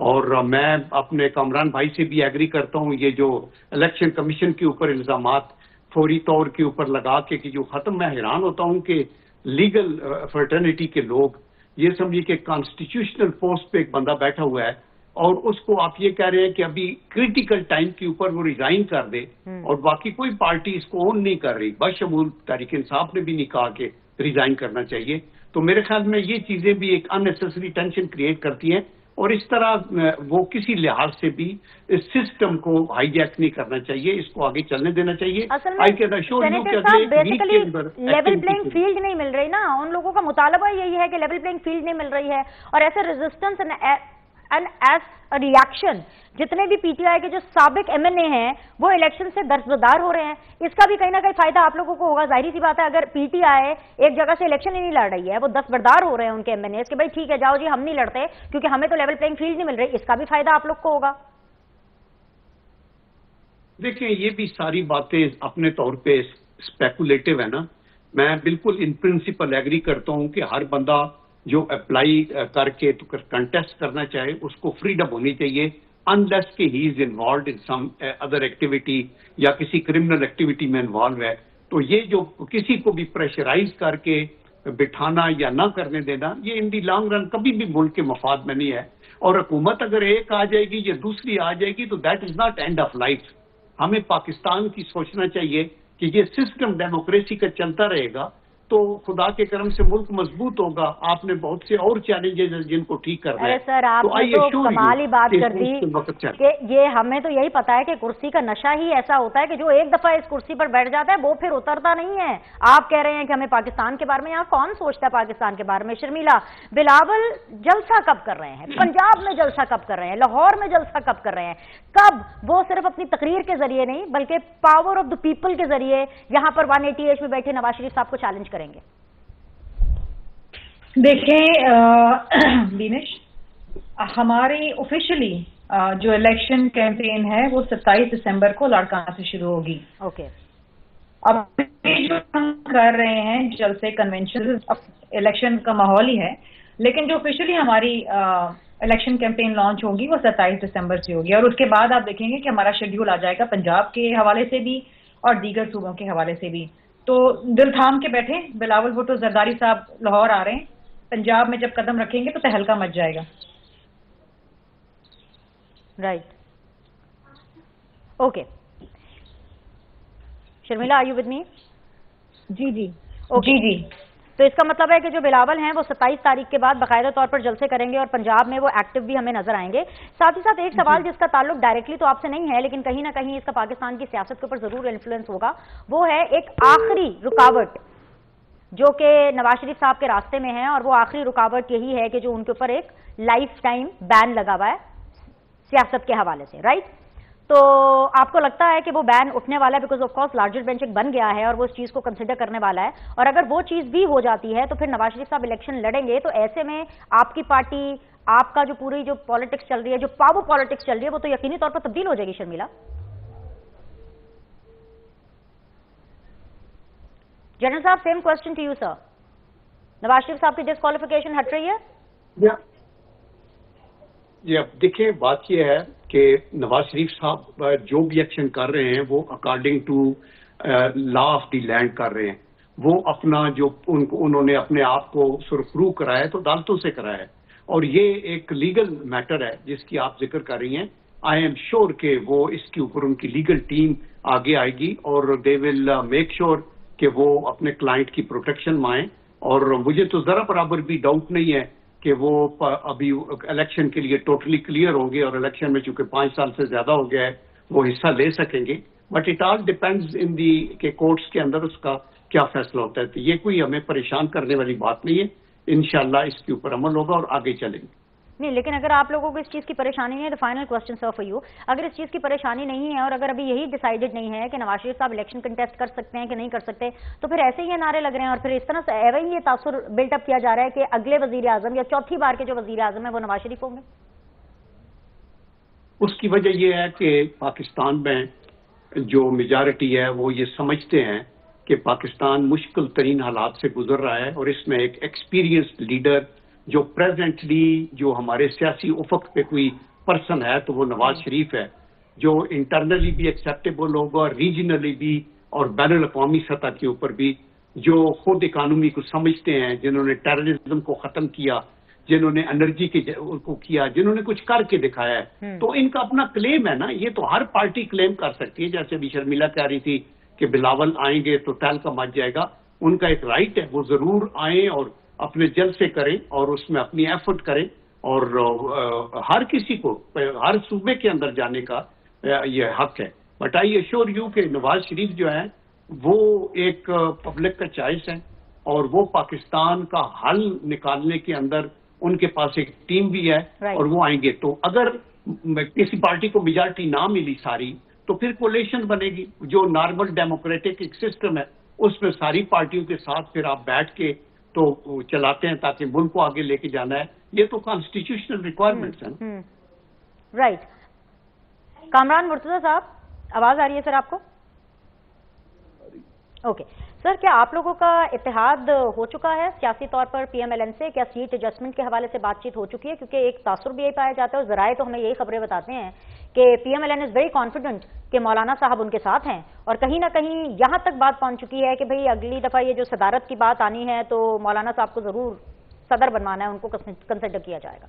اور میں اپنے کامران بھائی سے بھی ایگری کرتا ہوں، یہ جو الیکشن کمیشن کے اوپر الزامات فوری طور کے اوپر لگا کے کہ جو ختم، میں حیران ہوتا ہوں کہ لیگل فرٹرنیٹی کے لوگ یہ سمجھیے کہ کانسٹیٹیوشنل پوسٹ پہ ایک بندہ بیٹھا ہوا ہے اور اس کو آپ یہ کہہ رہے ہیں کہ ابھی کریٹیکل ٹائم کے اوپر وہ ریزائن کر دے، اور باقی کوئی پارٹی اس کو اون نہیں کر رہی، بشمول تحریک انصاف نے بھی نہیں کہا کہ ریزائن کرنا چاہیے، تو میرے خیال میں یہ چیزیں بھی ایک اننیسیسری ٹینشن کریٹ کرتی ہیں، اور اس طرح وہ کسی لحاظ سے بھی اس سسٹم کو ہائی جیک نہیں کرنا چاہیے، اس کو آگے چلنے دینا چاہیے۔ سینیٹر صاحب بیسیکلی لیول پلینگ فیلڈ نہیں مل رہی نا، ان لوگوں کا مطالبہ یہی ہے کہ لیول پلینگ فیلڈ نہیں مل رہی ہے، اور ایسے ریزسٹنس اینڈ ایز ریئیکشن جتنے بھی پی ٹی آئی کے جو سابق MNA ہیں وہ الیکشن سے درزدار ہو رہے ہیں، اس کا بھی کہیں نہ کہیں فائدہ آپ لوگوں کو ہوگا، ظاہری سی بات ہے، اگر پی ٹی آئی ایک جگہ سے الیکشن ہی نہیں لڑ رہی ہے، وہ دستبردار ہو رہے ہیں ان کے MNAs کہ بھائی ٹھیک ہے جاؤ جی ہم نہیں لڑتے کیونکہ ہمیں تو لیول پلینگ فیلڈ نہیں مل رہی، اس کا بھی فائدہ آپ لوگ کو ہوگا۔ دیکھیں یہ بھی ساری باتیں اپنے طور پہ اسپیکولیٹو ہے نا، میں بالکل ان پرنسپل ایگری کرتا ہوں کہ ہر بندہ جو اپلائی کر کے کنٹیسٹ کرنا چاہے اس کو فریڈم ہونی چاہیے، انلیس کہ he is involved in some other activity یا کسی کرمنل ایکٹیویٹی میں انوالو ہے، تو یہ جو کسی کو بھی پریشرائز کر کے بٹھانا یا نہ کرنے دینا یہ ان دی لانگ رن کبھی بھی ملک کے مفاد میں نہیں ہے، اور حکومت اگر ایک آ جائے گی یا دوسری آ جائے گی تو that is not and of life, ہمیں پاکستان کی سوچنا چاہیے کہ یہ سسٹم ڈیموکریسی کا چلتا رہے گا تو خدا کے کرم سے ملک مضبوط ہوگا، آپ نے بہت سے اور چیلنجز ہیں جن کو ٹھیک کرنا ہے۔ سر آپ نے تو کمال ہی بات کر دی کہ یہ ہمیں تو یہی پتا ہے کہ کرسی کا نشہ ہی ایسا ہوتا ہے کہ جو ایک دفعہ اس کرسی پر بیٹھ جاتا ہے وہ پھر اترتا نہیں ہے، آپ کہہ رہے ہیں کہ ہمیں پاکستان کے بارے میں، یہاں کون سوچتا ہے پاکستان کے بارے میں؟ شرمیلا، بلاول جلسہ کب کر رہے ہیں، پنجاب میں جلسہ کب کر رہے ہیں، لاہور میں جلسہ کب کر رہے ہیں، کب وہ صرف اپنی تقریر کے ذریعے نہیں بلکہ پاور آف دا پیپل کے ذریعے یہاں پر 188 میں بیٹھے نواز شریف صاحب کو چیلنج کریں گے؟ دیکھیں دینش، ہماری آفیشلی جو الیکشن کیمپین ہے وہ 27 دسمبر کو لاڑکانہ سے شروع ہوگی۔ اوکے، اب جو ہم کر رہے ہیں جلسے کنونشن الیکشن کا ماحول ہی ہے، لیکن جو آفیشلی ہماری الیکشن کیمپین لانچ ہوگی وہ 27 دسمبر سے ہوگی، اور اس کے بعد آپ دیکھیں گے کہ ہمارا شیڈیول آ جائے گا پنجاب کے حوالے سے بھی اور دیگر صوبوں کے حوالے سے بھی، تو دل تھام کے بیٹھیں، بلاول بھٹو زرداری صاحب لاہور آ رہے ہیں، پنجاب میں جب قدم رکھیں گے تو تہلکہ مچ جائے گا۔ Right, okay, Sharmila are you with me? جی جی جی جی تو اس کا مطلب ہے کہ جو بلاول ہیں وہ 27 تاریخ کے بعد باقاعدہ طور پر جلسے کریں گے اور پنجاب میں وہ ایکٹیو بھی ہمیں نظر آئیں گے. ساتھ ہی ساتھ ایک سوال جس کا تعلق ڈائریکٹلی تو آپ سے نہیں ہے لیکن کہیں نہ کہیں اس کا پاکستان کی سیاست کے اوپر ضرور انفلوئنس ہوگا, وہ ہے ایک آخری رکاوٹ جو کہ نواز شریف صاحب کے راستے میں ہے, اور وہ آخری رکاوٹ یہی ہے کہ جو ان کے اوپر ایک لائف ٹائم بین لگا ہوا ہے سیاست کے حوالے سے, رائٹ؟ تو آپ کو لگتا ہے کہ وہ بین اٹھنے والا ہے because of course larger bench ایک بن گیا ہے اور وہ اس چیز کو کنسیڈر کرنے والا ہے, اور اگر وہ چیز بھی ہو جاتی ہے تو پھر نواز شریف صاحب الیکشن لڑیں گے, تو ایسے میں آپ کی پارٹی, آپ کا جو پوری جو پالیٹکس چل رہی ہے, جو پاور پالیٹکس چل رہی ہے, وہ تو یقینی طور پر تبدیل ہو جائے گی. Sharmila general sahab, same question to you sir. Nawaz Sharif sahab کی ڈسکوالیفیکیشن ہٹ رہی ہے؟ جی اب دیکھیں, بات یہ ہے کہ نواز شریف صاحب جو بھی ایکشن کر رہے ہیں وہ according to law of the land کر رہے ہیں. وہ اپنا جو انہوں نے اپنے آپ کو سرخرو کرایا ہے تو عدالتوں سے کرایا ہے, اور یہ ایک لیگل میٹر ہے جس کی آپ ذکر کر رہی ہیں. آئی ایم شیور کہ وہ اس کے اوپر ان کی لیگل ٹیم آگے آئے گی اور دے ول میک شیور کہ وہ اپنے کلائنٹ کی پروٹیکشن مائیں. اور مجھے تو ذرا برابر بھی ڈاؤٹ نہیں ہے کہ وہ ابھی الیکشن کے لیے ٹوٹلی کلیئر ہوں گے, اور الیکشن میں چونکہ 5 سال سے زیادہ ہو گیا ہے وہ حصہ لے سکیں گے. بٹ اٹ آل ڈپینڈز ان دی کہ کورٹس کے اندر اس کا کیا فیصلہ ہوتا ہے. تو یہ کوئی ہمیں پریشان کرنے والی بات نہیں ہے, انشاءاللہ اس کے اوپر عمل ہوگا اور آگے چلیں گے. نہیں, لیکن اگر آپ لوگوں کو اس چیز کی پریشانی نہیں ہے تو final question sir for you, اگر اس چیز کی پریشانی نہیں ہے اور اگر ابھی یہی ڈیسائیڈڈ نہیں ہے کہ نواز شریف صاحب الیکشن کنٹیسٹ کر سکتے ہیں کہ نہیں کر سکتے, تو پھر ایسے ہی نعرے لگ رہے ہیں اور پھر اس طرح سے ایویں یہ تاثر بلٹ اپ کیا جا رہا ہے کہ اگلے وزیر اعظم یا چوتھی بار کے جو وزیر اعظم ہیں وہ نواز شریف ہوں گے. اس کی وجہ یہ ہے کہ پاکستان میں جو میجارٹی ہے وہ یہ سمجھتے ہیں کہ پاکستان مشکل ترین حالات سے گزر رہا ہے, اور اس میں ایک ایکسپیرینسڈ لیڈر جو پریزنٹلی جو ہمارے سیاسی افق پہ کوئی پرسن ہے تو وہ نواز شریف ہے, جو انٹرنلی بھی ایکسیپٹیبل ہوگا, ریجنلی بھی اور بین الاقوامی سطح کے اوپر بھی, جو خود اکانومی کو سمجھتے ہیں, جنہوں نے ٹیررزم کو ختم کیا, جنہوں نے انرجی کو کیا, جنہوں نے کچھ کر کے دکھایا ہے. تو ان کا اپنا کلیم ہے نا, یہ تو ہر پارٹی کلیم کر سکتی ہے. جیسے ابھی شرمیلا کہہ رہی تھی کہ بلاول آئیں گے تو ٹیل کا مچ جائے گا, ان کا ایک رائٹ ہے, وہ ضرور آئیں اور اپنے جلسے کریں اور اس میں اپنی ایفرٹ کریں, اور ہر کسی کو ہر صوبے کے اندر جانے کا یہ حق ہے. بٹ آئی ایشور یو کہ نواز شریف جو ہے وہ ایک پبلک کا چوائس ہے, اور وہ پاکستان کا حل نکالنے کے اندر ان کے پاس ایک ٹیم بھی ہے, اور وہ آئیں گے. تو اگر کسی پارٹی کو میجارٹی نہ ملی ساری تو پھر کولیشن بنے گی, جو نارمل ڈیموکریٹک ایک سسٹم ہے اس میں ساری پارٹیوں کے ساتھ پھر آپ بیٹھ کے تو چلاتے ہیں تاکہ ملک کو آگے لے کے جانا ہے. یہ تو کانسٹیٹیوشنل ریکوائرمنٹس ہیں. رائٹ. کامران مرتضی صاحب, آواز آ رہی ہے سر آپ کو؟ اوکے سر, کیا آپ لوگوں کا اتحاد ہو چکا ہے سیاسی طور پر پی ایم ایل این سے؟ کیا سیٹ ایڈجسٹمنٹ کے حوالے سے بات چیت ہو چکی ہے؟ کیونکہ ایک تاثر بھی یہی پایا جاتا ہے اور ذرائع تو ہمیں یہی خبریں بتاتے ہیں کہ P M L N is very confident کہ مولانا صاحب ان کے ساتھ ہیں, اور کہیں نہ کہیں یہاں تک بات پہنچ چکی ہے کہ بھئی اگلی دفعہ یہ جو صدارت کی بات آنی ہے تو مولانا صاحب کو ضرور صدر بنوانا ہے, ان کو کنسیڈر کیا جائے گا.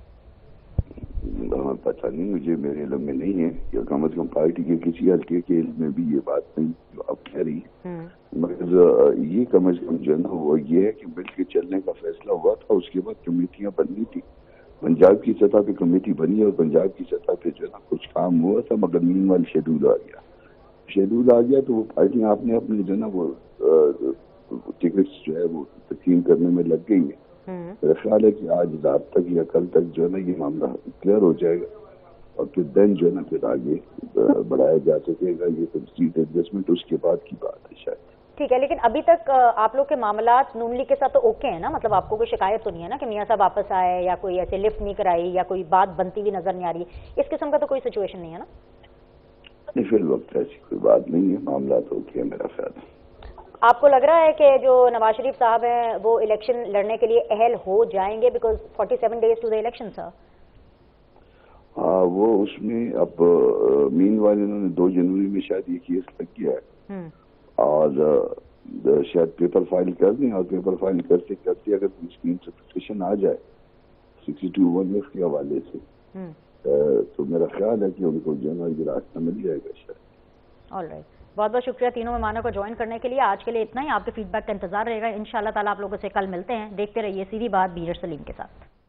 پتہ نہیں, مجھے میرے علم میں نہیں ہے, یا کم از کم پارٹی کے کسی حلقے کے علم میں بھی یہ بات نہیں جو آپ کہہ رہی ہیں. مگر یہ کم از کم جو ہے نا وہ یہ ہے کہ مل کے چلنے کا فیصلہ ہوا تھا, اس کے بعد کمیٹیاں بننی تھی. پنجاب کی سطح پہ کمیٹی بنی اور پنجاب کی سطح پہ جو ہے نا کچھ کام ہوا تھا, مگر مین والی شیڈول آ گیا تو وہ پارٹیاں آپ نے اپنے جو ہے نا وہ ٹکٹس جو ہے وہ تقسیم کرنے میں لگ گئی ہیں. میرا خیال ہے کہ آج رات تک یا کل تک جو ہے نا یہ معاملہ کلیئر ہو جائے گا, اور پھر دین جو ہے نا پھر آگے بڑھایا جا سکے گا. یہ پھر سیٹ ایڈجسٹمنٹ اس کے بعد کی بات ہے شاید. ٹھیک ہے, لیکن ابھی تک آپ لوگ کے معاملات نون لیگ کے ساتھ تو اوکے ہیں نا؟ مطلب آپ کو کوئی شکایت تو نہیں ہے نا کہ میاں صاحب واپس آئے یا کوئی ایسے لفٹ نہیں کرائی یا کوئی بات بنتی ہوئی نظر نہیں آ رہی, اس قسم کا تو کوئی سچویشن نہیں ہے نا؟ نہیں, فی الوقت ایسی کوئی بات نہیں ہے, معاملات اوکے ہے میرا خیال ہے. آپ کو لگ رہا ہے کہ جو نواز شریف صاحب ہیں وہ الیکشن لڑنے کے لیے اہل ہو جائیں گے because 47 days to the election sir? ہاں, وہ اس میں اب مین والے انہوں نے 2 جنوری میں شاید یہ کیس لگ گیا ہے, اور شاید پیپر فائل کر دیں, اور پیپر فائل کرتے کرتے اگر اسکیم سے پٹیشن آ جائے 62(1) کے حوالے سے تو میرا خیال ہے کہ ان کو جو ہے نا یہ راستہ مل جائے گا شاید. All right. बहुत बहुत शुक्रिया तीनों मेहमानों को ज्वाइन करने के लिए। आज के लिए इतना ही, आपके फीडबैक का इंतजार रहेगा। इंशाल्लाह ताला आप लोगों से कल मिलते हैं। देखते रहिए सीधी बात बीर सलीम के साथ।